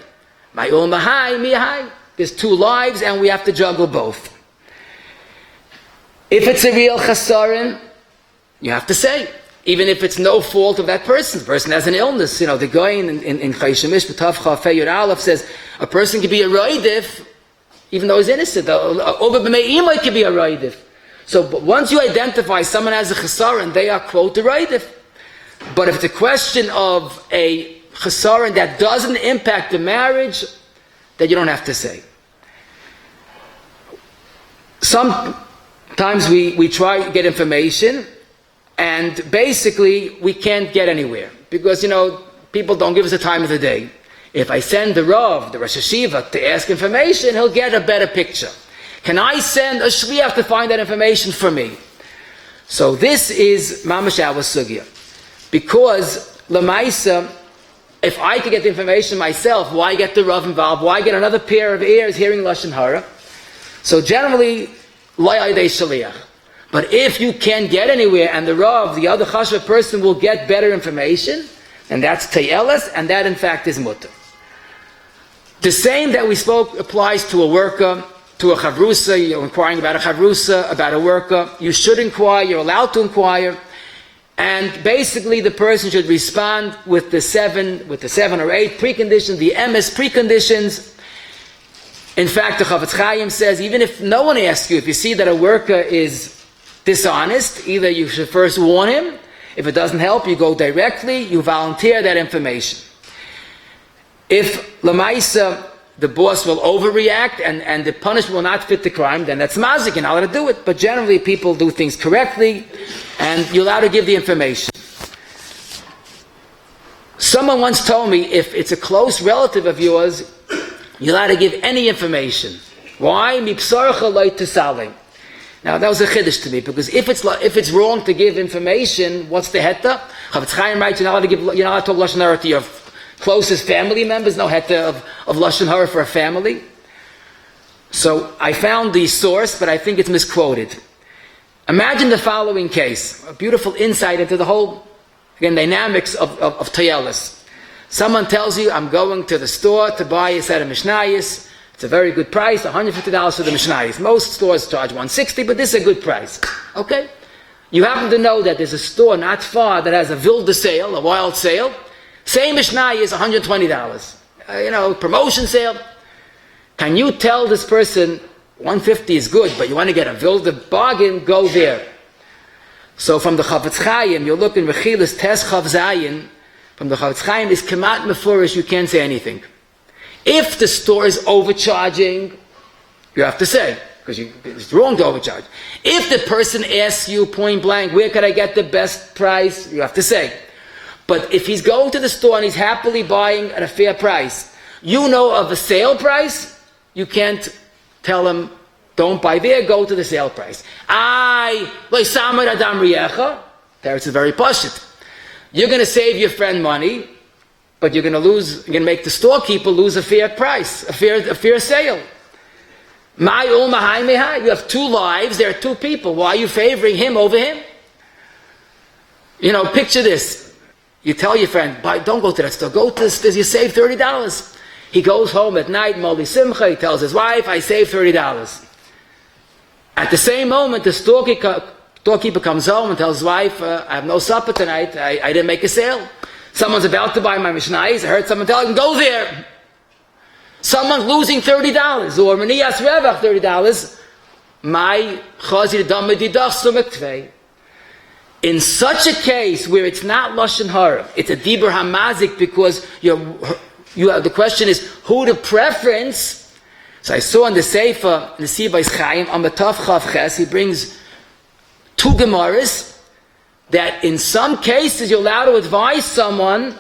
Ma'ul mahai, mihai. There's two lives and we have to juggle both. If it's a real chasaron, you have to say. Even if it's no fault of that person. The person has an illness. The guy in Chayshemish, B'tav Chafei Yud Aleph says, a person can be a roidif, even though he's innocent. Over b'me'imai can be a roidif. So once you identify someone as a chasaron, they are, quote, a roidif. But if it's a question of a chasaron that doesn't impact the marriage, then you don't have to say. Sometimes we try to get information, and basically we can't get anywhere. Because, people don't give us the time of the day. If I send the Rav, the Rosh Hashiva, to ask information, he'll get a better picture. Can I send a shliach to find that information for me? So this is mamash our sugya. Because, Lamaisa, if I could get the information myself, why get the Rav involved? Why get another pair of ears hearing Lashon Hara? So generally, lo yadei shaliach. But if you can't get anywhere, and the Rav, the other chashuv person, will get better information, and that's te'eles, and that in fact is mutter. The same that we spoke applies to a worker, to a chavrusa. You're inquiring about a chavrusa, about a worker. You should inquire, you're allowed to inquire. And basically the person should respond with the seven or eight preconditions, the MS preconditions. In fact, the Chavetz Chaim says, even if no one asks you, if you see that a worker is dishonest, either you should first warn him. If it doesn't help, you go directly, you volunteer that information. If Lamaisa, the boss will overreact and the punishment will not fit the crime, then that's mazik, you're not allowed to do it. But generally people do things correctly, and you're allowed to give the information. Someone once told me, if it's a close relative of yours, you're allowed to give any information. Why? Mipsarcha loy tesalim. Now that was a chiddush to me, because if it's wrong to give information, what's the heta? Chavetz Chaim writes, you're not allowed to talk lashon hara to your closest family members. No heta of lashon hara for a family. So I found the source, but I think it's misquoted. Imagine the following case, a beautiful insight into the whole dynamics of te'eles. Someone tells you, I'm going to the store to buy a set of mishnayos. It's a very good price, $150 for the mishnayos. Most stores charge $160, but this is a good price. Okay? You happen to know that there's a store not far that has a wilde sale, a wild sale. Same mishnayos, $120. Promotion sale. Can you tell this person, $150 is good, but you want to get a wilde bargain, go there. So from the Chavetz Chaim, you're looking Rechilas Tes Chav Zayin. From the Chavetz Chaim is Kemat Mefurish, you can't say anything. If the store is overcharging, you have to say, because it's wrong to overcharge. If the person asks you point blank, where could I get the best price, you have to say. But if he's going to the store and he's happily buying at a fair price, you know of a sale price, you can't tell him, don't buy there, go to the sale price. Teretz is very pashut. You're going to save your friend money, but you're going to make the storekeeper lose a fair price, a fair sale. You have two lives, there are two people. Why are you favoring him over him? Picture this. You tell your friend, don't go to that store, go to this, you save $30. He goes home at night, Moli Simcha, he tells his wife, I saved $30. At the same moment, the storekeeper comes home and tells his wife, I have no supper tonight, I didn't make a sale. Someone's about to buy my mishnayos. I heard someone tell him, go there. Someone's losing $30, or Meniyas Revach $30. My chazir dam medidach sumek. In such a case where it's not lashon hara, it's a dibur hamazik, because the question is who the preference, So I saw in the Sefer, in the Shemiras Chaim, on the Tav Chav Ches, he brings 2 Gemaras that in some cases you're allowed to advise someone,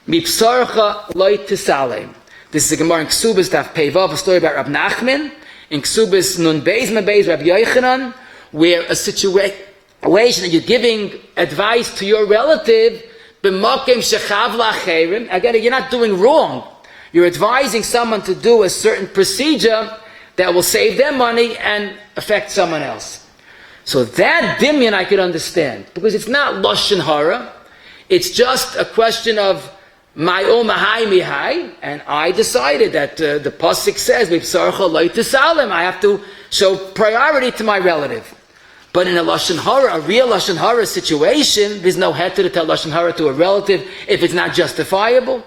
Mipsarcha loy tisalem. This is a Gemara in Ksubas Daf Peivav, a story about Rab Nachman, in Ksubas Nun Beis Mebeis Rab Yochanan, where a situation that you're giving advice to your relative, b'makom shechav la'acherim, again, you're not doing wrong. You're advising someone to do a certain procedure that will save them money and affect someone else. So that dimyan I could understand, because it's not lashon hara. It's just a question of my omahai mihai, and I decided that the pasuk says mipsarcha loy tisalem. I have to show priority to my relative. But in a lashon hara, a real lashon hara situation, there's no heter to tell lashon hara to a relative if it's not justifiable.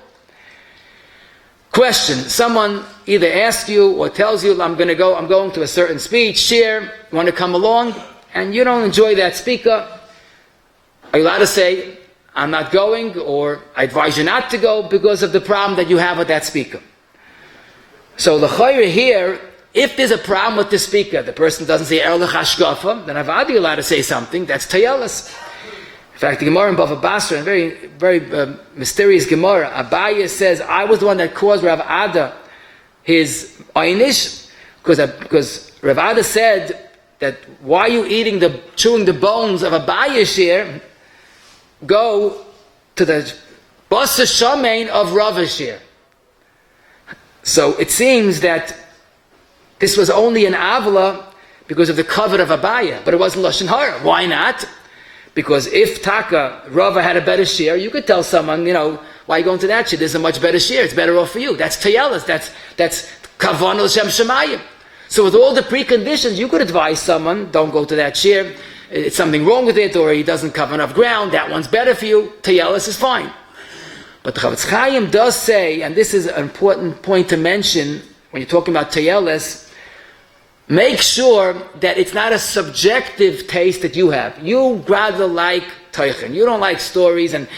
Question: someone either asks you or tells you, I'm going to a certain speech, shiur, you want to come along, and you don't enjoy that speaker. Are you allowed to say, I'm not going, or I advise you not to go because of the problem that you have with that speaker? So the chayre here, if there's a problem with the speaker, the person doesn't say erlich hashkafa, then I've you're allowed to say something. That's tayelis. In fact, the Gemara in Bava Basra, a very, very mysterious Gemara, Abaye says, I was the one that caused Rav Ada his einish, because Rav Ada said that why are you chewing the bones of Abaye shiur? Go to the Basa Shamein of Rava shiur. So it seems that this was only an avla because of the cover of Abaye, but it wasn't lashon hara. Why not? Because if Taka, Rava had a better shiur, you could tell someone, why are you going to that shiur? There's a much better shiur. It's better off for you. That's tayelis. That's kavanah l'shem shemayim. So with all the preconditions, you could advise someone, don't go to that shiur. It's something wrong with it, or he doesn't cover enough ground. That one's better for you. Tayelis is fine. But the Chavetz Chaim does say, and this is an important point to mention when you're talking about tayelis, make sure that it's not a subjective taste that you have. You rather like teichen. You don't like stories and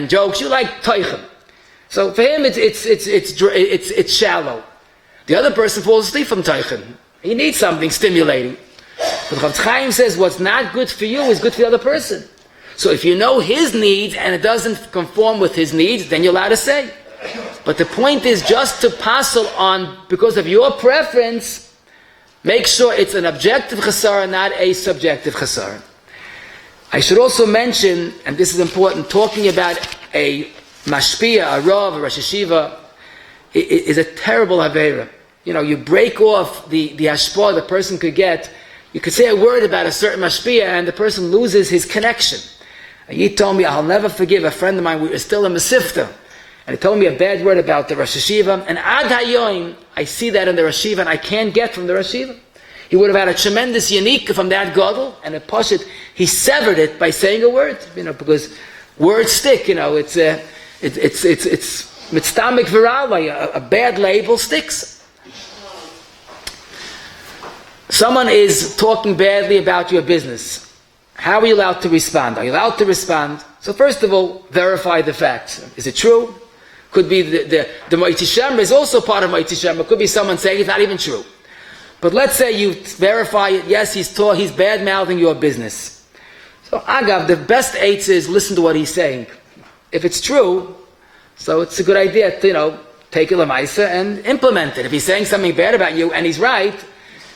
jokes. You like teichen. So for him, it's shallow. The other person falls asleep from teichen. He needs something stimulating. But Chavetz Chaim says what's not good for you is good for the other person. So if you know his needs and it doesn't conform with his needs, then you're allowed to say. But the point is just to passel on because of your preference. Make sure it's an objective chasara, not a subjective chasara. I should also mention, and this is important, talking about a mashpia, a rav, a rosh yeshiva, is a terrible aveira. You break off the hashpah the person could get. You could say a word about a certain mashpia and the person loses his connection. He told me, I'll never forgive a friend of mine, we were still in Mesivta, and he told me a bad word about the Rosh Yeshiva, and ad hayoim, I see that in the Rosh Yeshiva, and I can't get from the Rosh Yeshiva. He would have had a tremendous yanik from that gadol, and at Pashit, he severed it by saying a word, because words stick, it's mitztamik viralai, a bad label sticks. Someone is talking badly about your business. How are you allowed to respond? Are you allowed to respond? So first of all, verify the facts. Is it true? Could be the Moiti Shemra is also part of Moiti Shemra. Could be someone saying it's not even true. But let's say you verify it. Yes, he's bad-mouthing your business. So Agav, the best eights is listen to what he's saying. If it's true, so it's a good idea to, take it lemaisa and implement it. If he's saying something bad about you and he's right,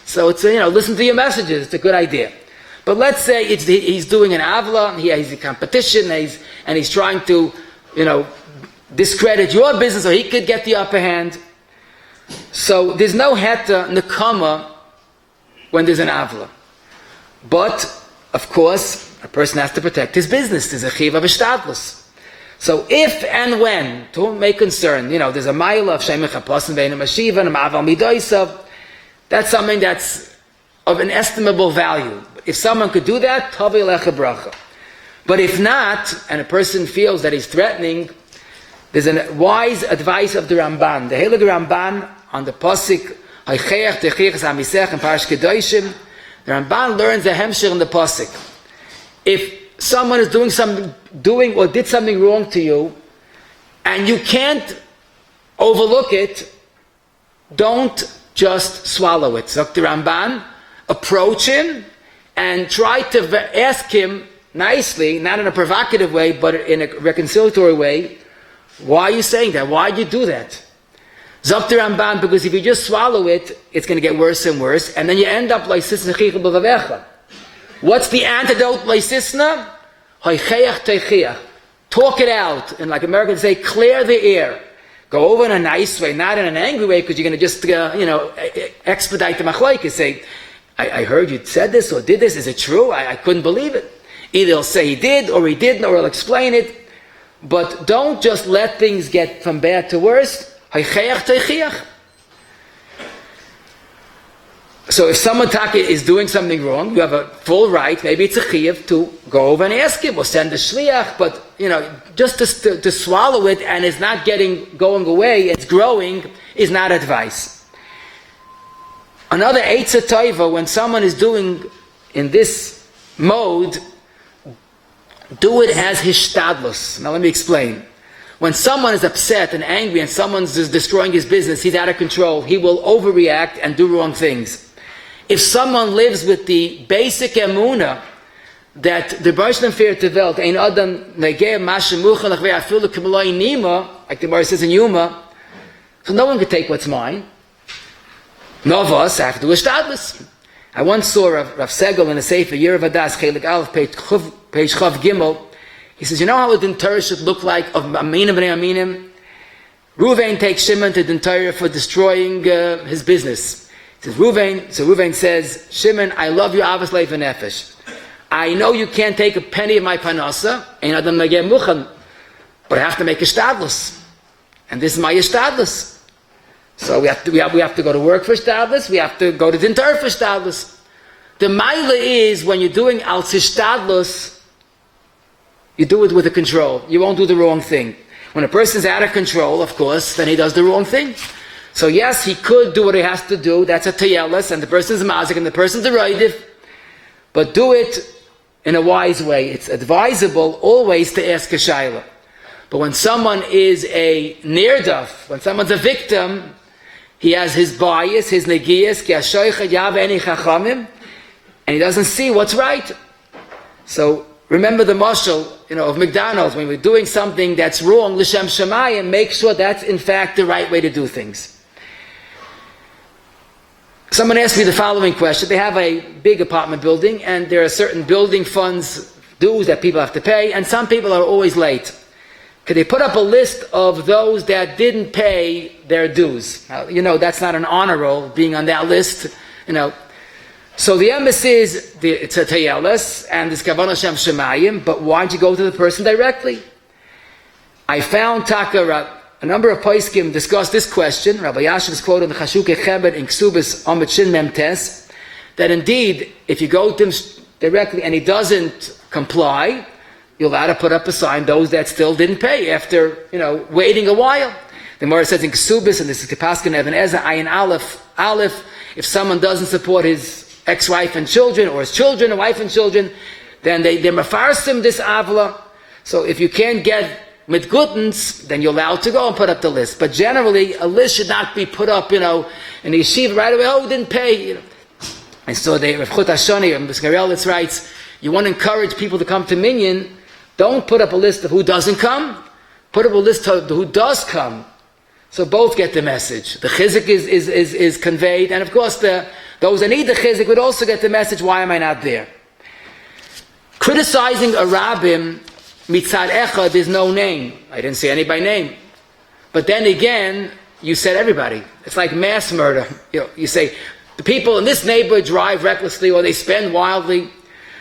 so it's, listen to your messages. It's a good idea. But let's say he's doing an avla, he's a competition, and he's trying to, discredit your business so he could get the upper hand. So there's no heta nekama when there's an avla. But, of course, a person has to protect his business. There's a chiv of ishtadlus. So if and when, to whom may concern, there's a mile of shemich hapasim ve'enim hashiva and a ma'aval midoisav, that's something that's of inestimable value. If someone could do that, tavi lecha bracha. But if not, and a person feels that he's threatening, there's a wise advice of the Ramban. The Heilige Ramban on the pasuk, Haycheach techich zamisech and Parash Kedoshim, the Ramban learns the hemshir in the pasuk. If someone is doing or did something wrong to you, and you can't overlook it, don't just swallow it. Zok the Ramban, approach him and try to ask him nicely, not in a provocative way, but in a reconciliatory way, why are you saying that? Why did you do that? Zok the Ramban, because if you just swallow it, it's going to get worse and worse, and then you end up like sisna chicha b'vavecha. What's the antidote like sisna? Hoicheach teichiach. Talk it out, and like Americans say, clear the air. Go over in a nice way, not in an angry way, because you're going to just, expedite the machlokes. Say, I heard you said this or did this. Is it true? I couldn't believe it. Either he'll say he did, or he didn't, or he'll explain it. But don't just let things get from bad to worse. So if someone is doing something wrong, you have a full right, maybe it's a chiyuv, to go over and ask him, or send a shliach, but, just to swallow it and it's not going away, it's growing, is not advice. Another eitzah tova, when someone is doing in this mode, do it as hishtadlus. Now let me explain. When someone is upset and angry and someone's just destroying his business, he's out of control, he will overreact and do wrong things. If someone lives with the basic emunah that the Baruch fear to welt, ein adam negeh mashemucha lachvei afilu k'maloi nima, like the Baruch says in Yuma, so no one can take what's mine. No of us have to do a shtadlis. I once saw Rav Segel in a Sefer Year of Adas Chelik Aleph page Chav Gimel. He says, you know how a dintar should look like of Aminim b'nei Aminim? Ruvain takes Shimon to dintar for destroying his business. He says, Ruvain says, Shimon, I love you, Avos Leif and Nefesh. I know you can't take a penny of my panasa, ein adam nageh muchan, but I have to make a shtadlus. And this is my shtadlus. So we have to go to work for shtadlus, we have to go to dintar for shtadlus. The maila is, when you're doing al shtadlus, you do it with a control. You won't do the wrong thing. When a person's out of control, of course, then he does the wrong thing. So yes, he could do what he has to do. That's a tayeles, and the person's mazik, and the person's a roidif. But do it in a wise way. It's advisable always to ask a shayla. But when someone is a nirdaf, when someone's a victim, he has his bias, his negiyas, ki hashoicha yav eni chachamim, and he doesn't see what's right. So remember the mashal, of McDonald's, when we're doing something that's wrong, l'shem shamayim, make sure that's in fact the right way to do things. Someone asked me the following question. They have a big apartment building, and there are certain building funds, dues that people have to pay, and some people are always late. Could they put up a list of those that didn't pay their dues? Now, that's not an honor roll, being on that list, So the emes is, it's a tayeles, and it's kavanah shem shemayim, but why don't you go to the person directly? I found a number of poskim discussed this question. Rabbi Yashiv is quoted in the Chashukei Chebed in Ksubis Amud Shin Mem Tes, that indeed, if you go to him directly and he doesn't comply, you're allowed to put up a sign, those that still didn't pay after, waiting a while. The Gemara says in Ksubis, and this is Kepaskin Even Ezer, Ayin Aleph, if someone doesn't support his ex-wife and children, or his children, a wife and children, then they mefarsim this avla. So if you can't get mit gutens, then you're allowed to go and put up the list. But generally, a list should not be put up, in the yeshiva right away, didn't pay. And so Rav Chut Hashoni, and Biscarelitz writes, you want to encourage people to come to Minyan, don't put up a list of who doesn't come, put up a list of who does come. So both get the message. The chizuk is conveyed, and of course those that need the chizuk would also get the message, why am I not there? Criticizing a rabbim, mitzad echad, is no name. I didn't say any by name. But then again, you said everybody. It's like mass murder. You say, the people in this neighborhood drive recklessly or they spend wildly.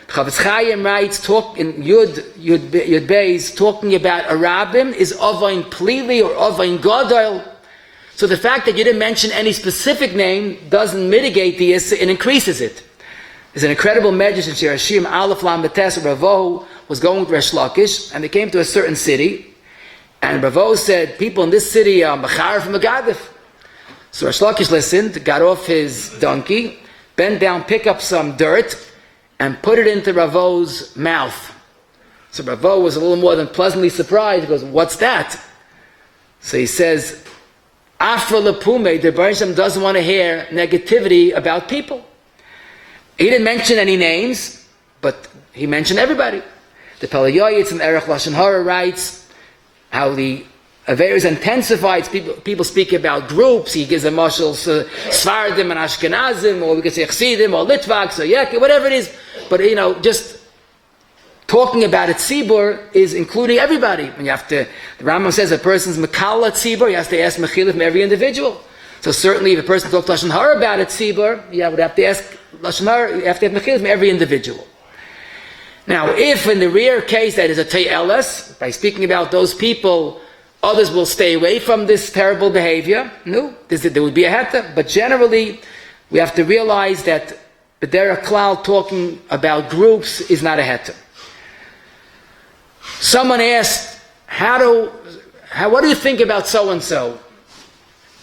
Chavetz Chaim writes, talk in Yud Beis, talking about a rabbim is ovain plili or ovain gadol. So the fact that you didn't mention any specific name doesn't mitigate the issue, it increases it. There's an incredible medrash in Shir Hashim, Aleph Lam Betes. Ravo was going with Resh Lakish, and they came to a certain city, and Ravo said, people in this city are machar from Megadif. So Resh Lakish listened, got off his donkey, bent down, picked up some dirt, and put it into Ravo's mouth. So Ravo was a little more than pleasantly surprised. He goes, what's that? So he says, Afra lepume, the Baruch Hashem doesn't want to hear negativity about people. He didn't mention any names, but he mentioned everybody. The Pele Yoyitz in Erech Lashon Hara writes how the Averis intensifies. People speak about groups. He gives a mashal Svardim and Ashkenazim, or we could say Chsidim, or Litvaks, or Yek, whatever it is. But just talking about it, tzibur is including everybody. And the Rambam says a person's makala tzibur, he has to ask mechila from every individual. So certainly if a person talks Lashon Hara about it, tzibur, would have to ask Lashon Hara, you have to have mechila from every individual. Now, if in the rare case that is a te'eles, by speaking about those people, others will stay away from this terrible behavior, no, there would be a heta. But generally, we have to realize that b'derech klal talking about groups is not a heta. Someone asked, what do you think about so-and-so?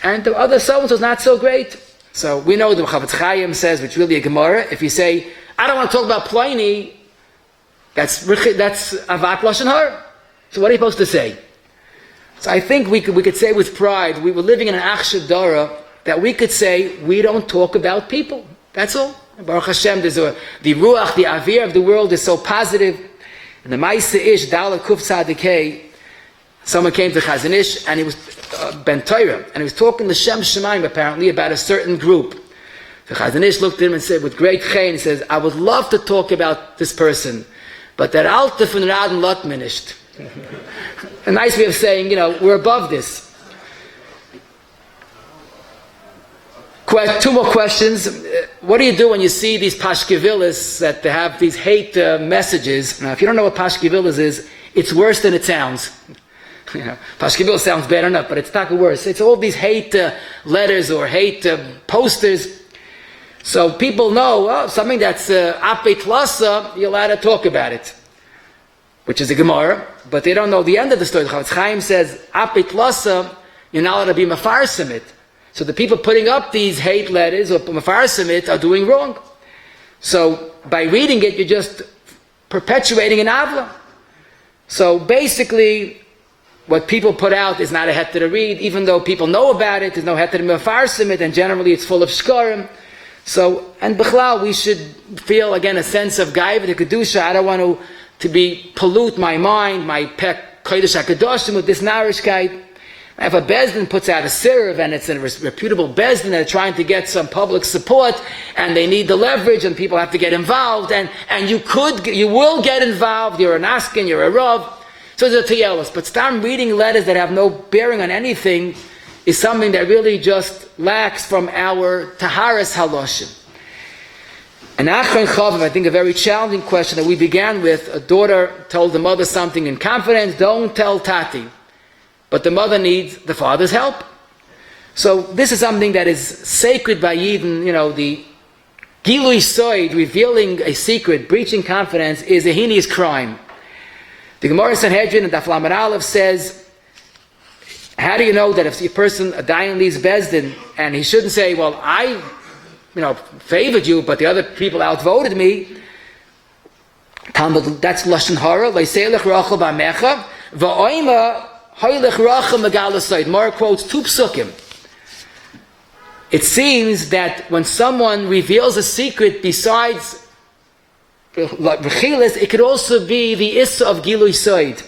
And the other so-and-so is not so great. So we know the Chavetz Chaim says, which is really a Gemara, if you say, I don't want to talk about Pliny, that's Avat Lashon Hara. So what are you supposed to say? So I think we could say with pride, we were living in an Achshav Dara, that we could say, we don't talk about people. That's all. Baruch Hashem, the Ruach, the Avir of the world is so positive. And the Maisa Ish, Dalet Kuf Tzadikei, someone came to Chazon Ish, and he was Ben Torah, and he was talking to Shem Shemaim apparently about a certain group. So Chazon Ish looked at him and said, with great chen, he says, I would love to talk about this person, but that Alte von Raden lot mir nicht. A nice way of saying, we're above this. Two more questions. What do you do when you see these pashkevilas that they have these hate messages? Now, if you don't know what pashkevilas is, it's worse than it sounds. Pashkevilas sounds bad enough, but it's not worse. It's all these hate letters or hate posters. So people know something that's apet lasa, you're allowed to talk about it, which is a Gemara, but they don't know the end of the story. The Chavetz Chaim says apet lasa, you're not allowed to be mefarsim it. So the people putting up these hate letters or mefarsim it are doing wrong. So by reading it, you're just perpetuating an avla. So basically, what people put out is not a heter to read, even though people know about it. There's no heter to mefarsim it, and generally it's full of shkarim. So, and b'chlal, we should feel again a sense of gaiva, the kedusha. I don't want to pollute my mind, my pek kodesh hakadoshim with this narishkeit. If a bezdin puts out a סירוב and it's a reputable bezdin and they're trying to get some public support and they need the leverage and people have to get involved and you will get involved, you're an askin, you're a rav, so it's a tiyelos. But stam reading letters that have no bearing on anything is something that really just lacks from our Shemiras Haloshon. And Achron Chav, I think a very challenging question that we began with, a daughter told the mother something in confidence, don't tell Tati. But the mother needs the father's help. So this is something that is sacred by Yidden. The Gilui Soid, revealing a secret, breaching confidence, is a heinous crime. The Gemara Sanhedrin and Daf Lamed Aleph says, how do you know that if a person, a dayan leaves Bezdin, and he shouldn't say, well, I favored you, but the other people outvoted me. That's Lashon Hara, Leiselech Rachel B'Amecha, V'oima Mara quotes two psukim. It seems that when someone reveals a secret besides Rechilas, it could also be the Issa of Gilui Soid.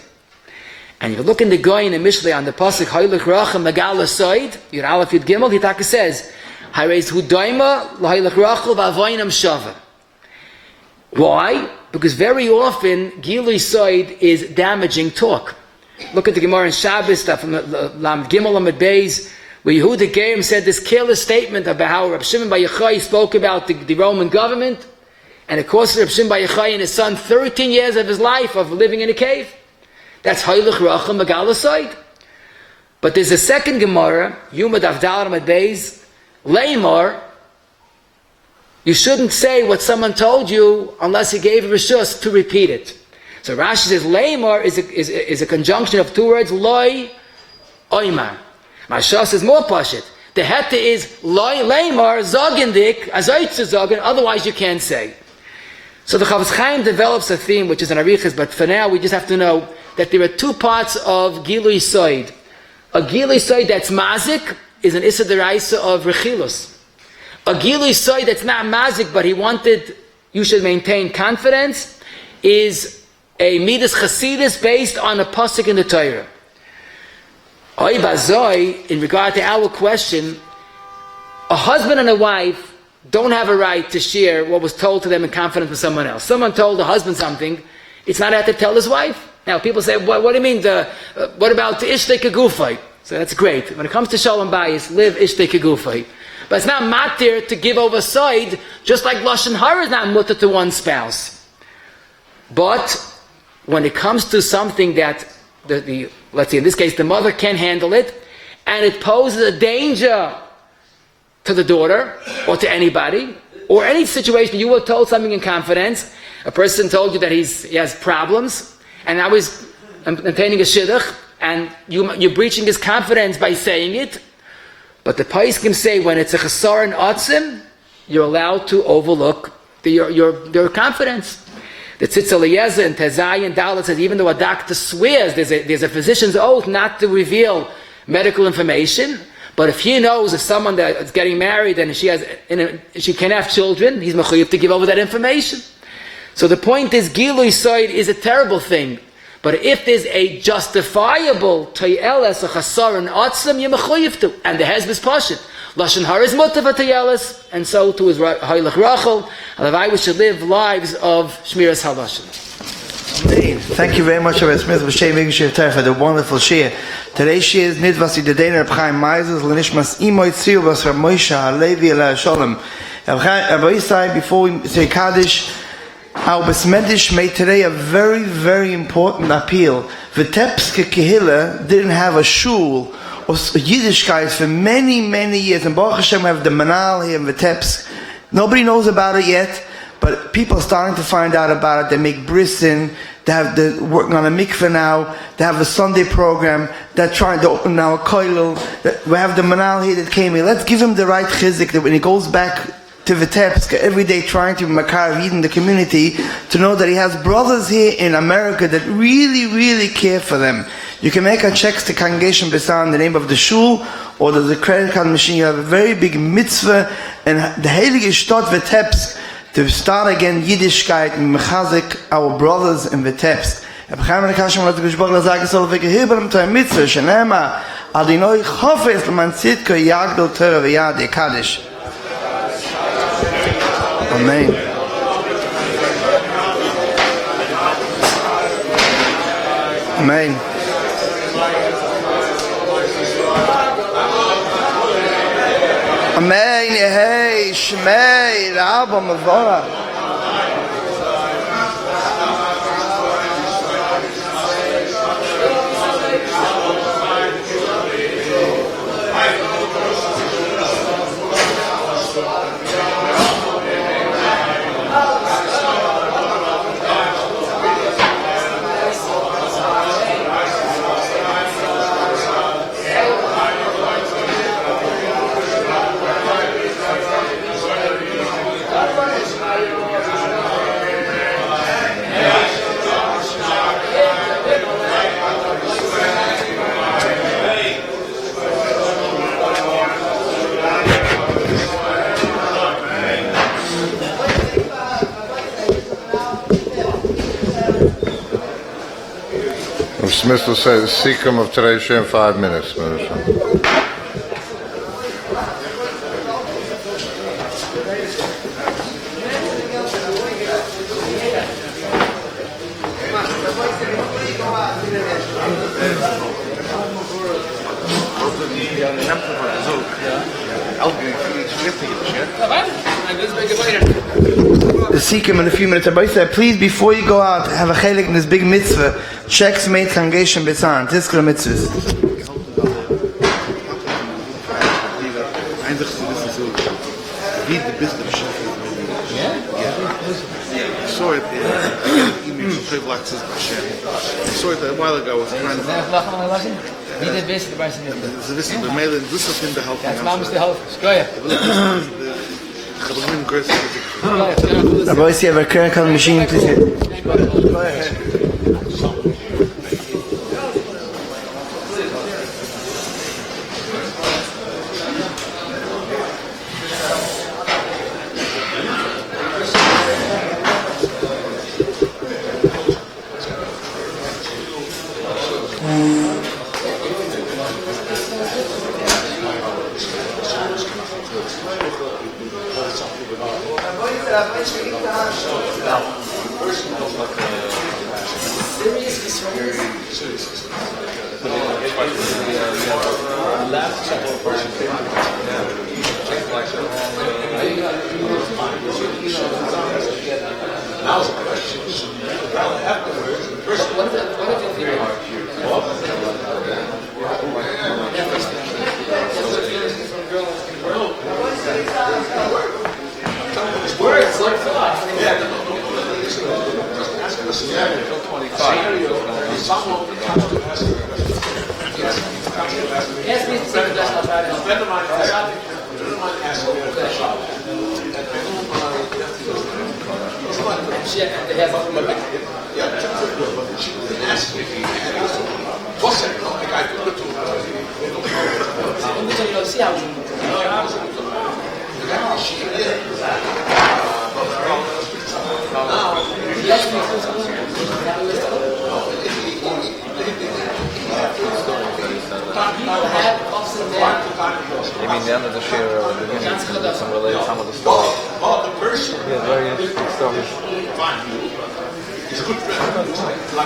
And if you look in the Goyin and Mishlei on the pasuk Haylech Rachel Megala Soid, Yud Aleph Yud Gimel, the Taka says, Hareis Hudaima Lahaylech Rachel V'Avoinam Shava. Why? Because very often Gilui Soid is damaging talk. Look at the Gemara in Shabbos, Lam Gimel Amid Beis, where Yehuda Gerim said this careless statement about how Reb Shimon Bar Yochai spoke about the Roman government, and it cost Reb Shimon Bar Yochai and his son 13 years of his life of living in a cave. That's Haylech Rachel Megala Soid. But there's a second Gemara, Yuma Davdal Amid Beis, Leimor, you shouldn't say what someone told you unless he gave a rishus to repeat it. So Rashi says, Leimor is a conjunction of two words, Loi, Oimar. Mashas is more pashit. The heta is Loi, Leimor, Zogendik, Azoitzu Zogen, otherwise you can't say. So the Chavetz Chaim develops a theme, which is an arichas, but for now we just have to know that there are two parts of Gilui Soid. A Gilui Soid that's mazik, is an Issa Deraisa of Rechilus. A Gilui Soy that's not mazik, but he wanted you should maintain confidence, is a Midas Chasidus based on a pasuk in the Torah. Oy Bazoi, in regard to our question, a husband and a wife don't have a right to share what was told to them in confidence with someone else. Someone told the husband something, it's not out to tell his wife. Now people say, what do you mean, what about the Ishtei Kegufay? So that's great. When it comes to Shalom Bayis, live Ishtei Kegufay. But it's not matir to give over side, just like Lashon Hara is not mutter to one spouse. But when it comes to something that let's say in this case the mother can't handle it, and it poses a danger to the daughter or to anybody, or any situation you were told something in confidence, a person told you that he has problems, and now he's obtaining a shidduch, and you're breaching his confidence by saying it. But the Paiskim say when it's a chesar and atzim, you're allowed to overlook your confidence. The Tzitz Eliezer and Tezai and Dalet says even though a doctor swears there's a physician's oath not to reveal medical information, but if he knows of someone that is getting married and she can have children, he's mechuyev to give over that information. So the point is, Gilui Soid is a terrible thing. But if there's a justifiable Tayeles, a Chasar and Atzim, you're mechuyev to. And the Hezb is Pashit. Lashon Hara is mutter for Tayeles, and so too is Hailach Rachel. Otherwise we should live lives of Shemiras Haloshon. Thank you very much, Rabbi Smith, for the wonderful shir. Today's shir is Nidvasi the Daner Chaim Meisels Lenishmas Imoy Tzirubas Rabbi Moshe Halevi Elai Shalom. Rabbi Isai, before we say Kaddish, our Besmedish made today a very, very important appeal. Vitebske Kehila didn't have a shul or Yiddishkeit for many, many years. And Baruch Hashem, we have the Manal here in Vitebsk. Nobody knows about it yet, but people are starting to find out about it. They make brisin, they're working on a mikveh now, they have a Sunday program, they're trying to open now a koilel. We have the Manal here that came here. Let's give him the right chizik that when he goes back to Vitebsk every day trying to makar in the community, to know that he has brothers here in America that really, really care for them. You can make a checks to Congregation Besan in the name of the shul, or there's a credit card machine. You have a very big mitzvah, and the Heilige Stadt Vitebsk to start again Yiddishkeit and mechazik our brothers in Vitebsk. Adinoi chofes l'man tzidko yagdol Torah v'yad Kaddish. Amen. Amen. Amen. Hey, Shmei, Rabbi Mavora. Smith will say the sikkim of today's shir in 5 minutes. The Sikkim in a few minutes. Rabbi said, please, before you go out, have a chelik in this big mitzvah. Checks made Congregation Besan. Tiskra mitzvahs. I saw it a while ago. I was trying to Rabbi, you have a credit card machine, please. Go ahead. You mean the end of the shiur at the beginning? Some relate some of the stories. Yeah, very interesting stories. He's a good friend. There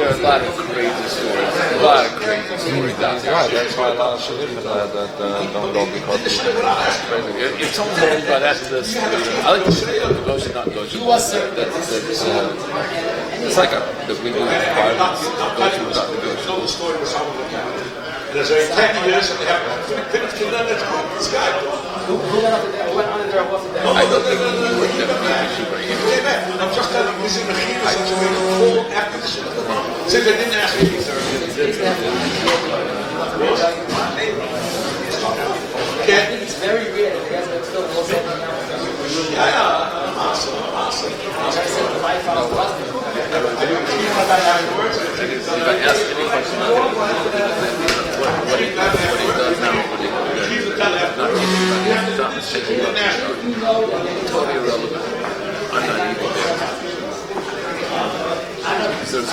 are a lot of crazy stories. A lot of crazy stories out there. Right, that's why a lot of shidduch that don't go because it's crazy. If someone knows about Exodus, I like to say devotion, not devotion. It's like that we do requirements, devotion, not devotion. There's 10 years and they have finished to learn it from this guy. I don't think you would never be a shidduch. I'm just telling you, this is the situation full after the shidduch. Since they didn't ask me, sir. Okay. It's very rare that he has been still also. If I ask any question what he does now, what he not totally irrelevant. I'm not evil there. So it's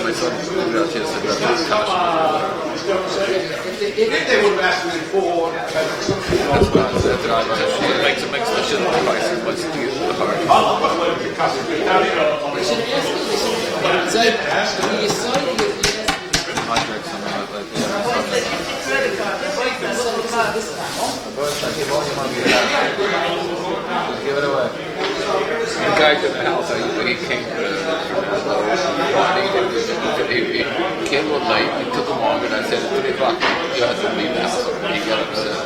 my son moved out here, If they would have asked me before, that's why I said it makes the shit price much the Give it away. The guy to the house, he came he came one night, he took him home, and I said at 3 o'clock, you have to leave the house. He got upset.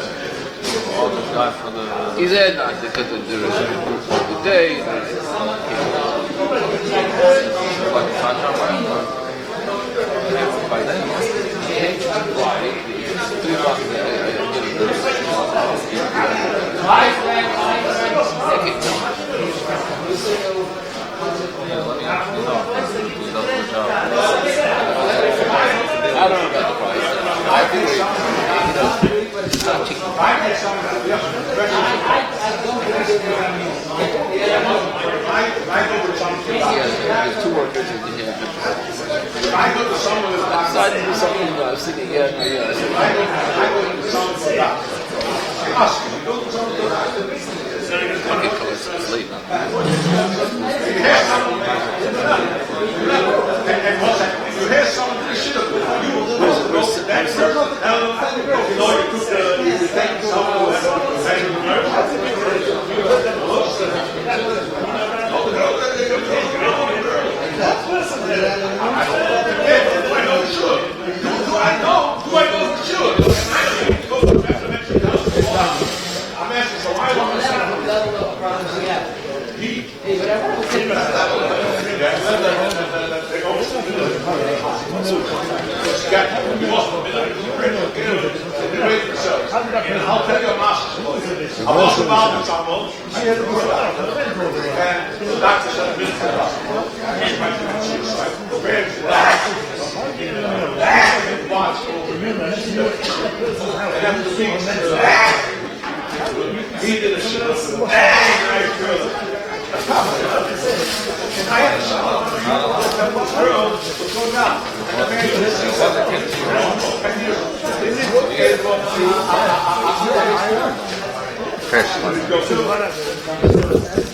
He said, no, because there is a group of the day. By then, he came to the block. 3 o'clock in the day. I don't know about the price. I think it's not cheap. There's 2 workers in here. I decided to do something I was thinking, I it's late now. you hear someone do shidduch, you will know that person. You know, you took the thing, someone I know the shiur? I'm asking, so why don't I'll tell you a master. I'm also about this, and the doctor said, he did a shit.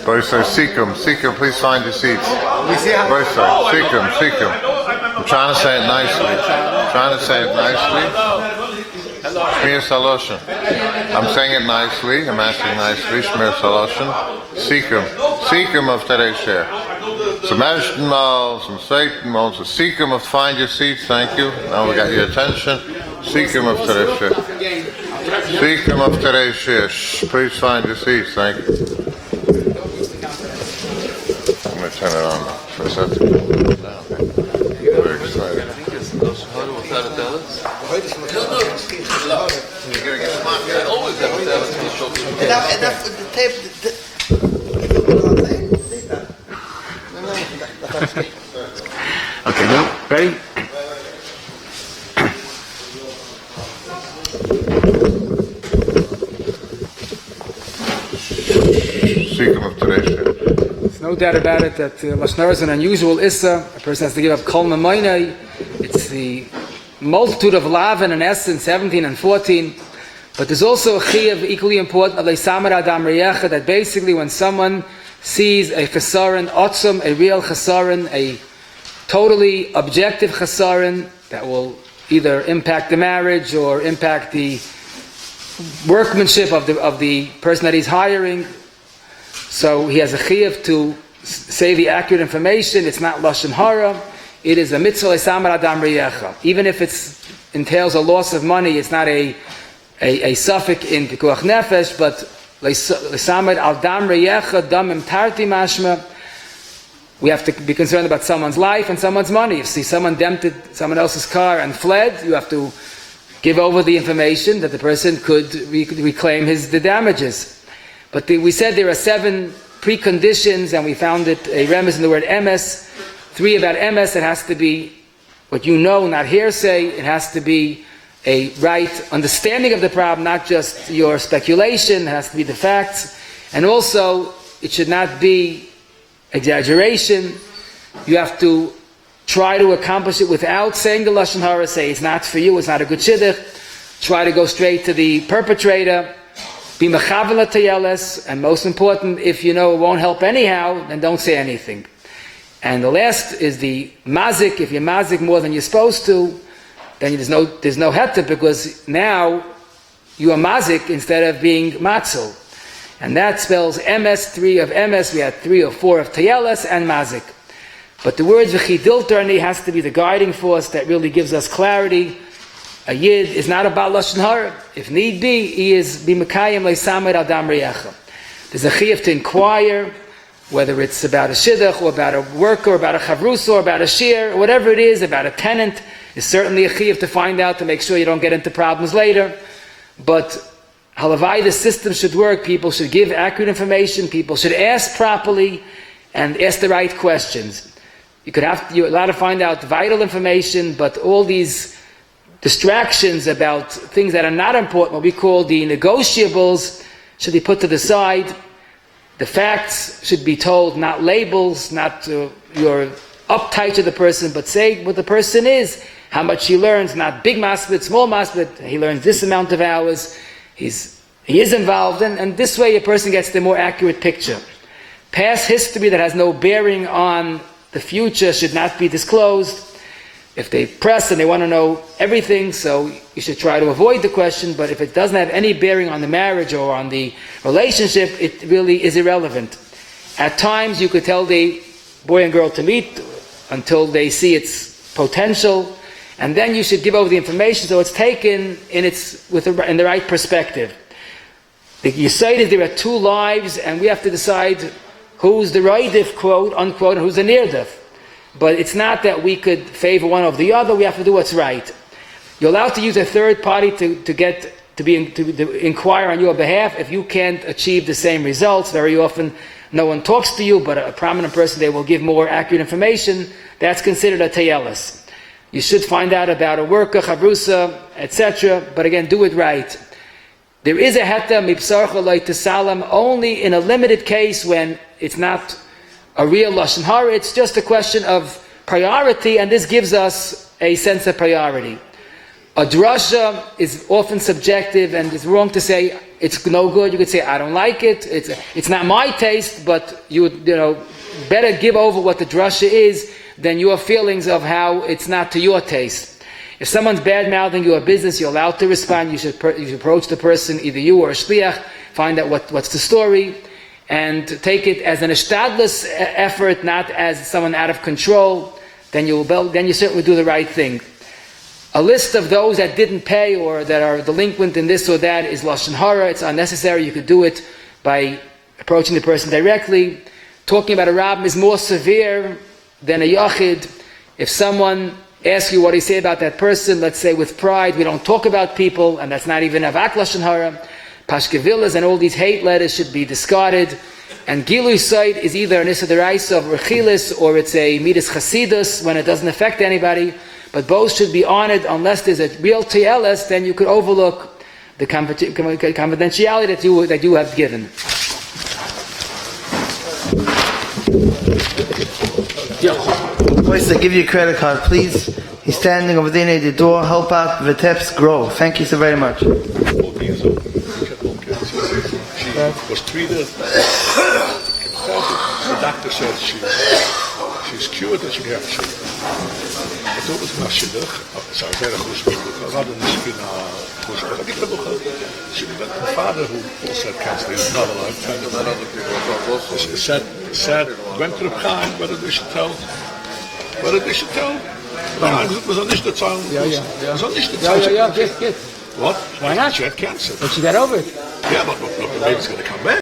Boyso, Sikkim, please find your seats. Boyso, Sikkim. I'm trying to say it nicely. Shemiras Haloshon. I'm saying it nicely. I'm asking nicely. Shemiras Haloshon. Sikkim of today's share. Some Ashton Mal, some Satan Mal, some Sikkim of find your seats. Thank you. Now we got your attention. Sikkim of today's share. Please find your seats. Thank you. I'm going to turn it on for a second. Very excited. You're going to get smart. I always have to tell the tape. Okay, no, ready? Sikkim of today's share. There's no doubt about it that Lashon Hara is an unusual issa. A person has to give up kol mamayne. It's the multitude of lav and an essence, 17 and 14. But there's also a chiyuv equally important, that basically when someone sees a chesaron, otzum, a real chesaron, a totally objective chesaron that will either impact the marriage or impact the workmanship of the person that he's hiring. So he has a chiyuv to say the accurate information. It's not lashon hara. It is a mitzvah leisamer adam riyecha. Even if it entails a loss of money, it's not a suffix in pikuach nefesh, but leisamer adam riyecha damim tarti mashma. We have to be concerned about someone's life and someone's money. If you see someone dented someone else's car and fled, you have to give over the information that the person could reclaim the damages. But we said there are 7 preconditions, and we found it a remez in the word emes. 3 about emes. It has to be what you know, not hearsay. It has to be a right understanding of the problem, not just your speculation. It has to be the facts. And also, it should not be exaggeration. You have to try to accomplish it without saying the lashon hara. Say it's not for you, it's not a good shidduch. Try to go straight to the perpetrator. Be mechavel tayeles, and most important, if you know it won't help anyhow, then don't say anything. And the last is the mazik. If you're mazik more than you're supposed to, then there's no heta, because now you are mazik instead of being matzel. And that spells emes, 3 of emes. We had 3 or 4 of tayeles and mazik. But the words v'chidilterni has to be the guiding force that really gives us clarity. A yid is not about lashon hara. If need be, he is b'mekayim leisamer adam riyecha. There's a chiyuv to inquire, whether it's about a shidduch or about a worker or about a chavrusa or about a shiur, whatever it is, about a tenant, is certainly a chiyuv to find out, to make sure you don't get into problems later. But halavai, the system should work. People should give accurate information. People should ask properly and ask the right questions. You're allowed to find out vital information, but all these distractions about things that are not important, what we call the negotiables, should be put to the side. The facts should be told, not labels, not you're uptight to the person, but say what the person is, how much he learns, not big masbid, small masbid, he learns this amount of hours, he is involved, and this way a person gets the more accurate picture. Past history that has no bearing on the future should not be disclosed. If they press and they want to know everything, so you should try to avoid the question, but if it doesn't have any bearing on the marriage or on the relationship, it really is irrelevant. At times you could tell the boy and girl to meet until they see its potential, and then you should give over the information so it's taken in the right perspective. The Yisayid is there are 2 lives, and we have to decide who's the raidif, quote unquote, and who's the nirdif. But it's not that we could favor one over the other. We have to do what's right. You're allowed to use a third party to inquire on your behalf if you can't achieve the same results. Very often, no one talks to you, but a prominent person, they will give more accurate information. That's considered a tayeles. You should find out about a worker, chavrusa, etc. But again, do it right. There is a heta mipsarcha loy tesalam only in a limited case when it's not a real Lashon Hara. It's just a question of priority, and this gives us a sense of priority. A drasha is often subjective, and it's wrong to say it's no good. You could say, I don't like it, it's not my taste, but you better give over what the drasha is than your feelings of how it's not to your taste. If someone's bad-mouthing your business, you're allowed to respond. You should approach the person, either you or a shliach, find out what's the story, and take it as an ishtadlus effort, not as someone out of control. Then you certainly do the right thing. A list of those that didn't pay or that are delinquent in this or that is Lashon Hara. It's unnecessary. You could do it by approaching the person directly. Talking about a Rabbim is more severe than a Yachid. If someone asks you what do you say about that person, let's say with pride, we don't talk about people, and that's not even Avak Lashon Hara. Pashkevilas and all these hate letters should be discarded. And Gilui Side is either an Issa Deraisa of Rechilis or it's a Midas Chasidus when it doesn't affect anybody. But both should be honored unless there's a real TLS, then you could overlook the confidentiality that you have given. Boys, I give you a credit card, please. He's standing over there near the door. Help out Vitebs grow. Thank you so very much. She was treated. The doctor said she's cured and she can have shidduch. I thought it was not shidduch. So I said, I rather than skin shidduch. I think the father who also had cancer, he's not alive. Said, went to the Chaim, whether they should tell. Nein, was er nicht der Zahl. Was er nicht der Zahl. Yeah, get. What? Why not? She had cancer. But she got over it. Yeah, but the baby's going to come back.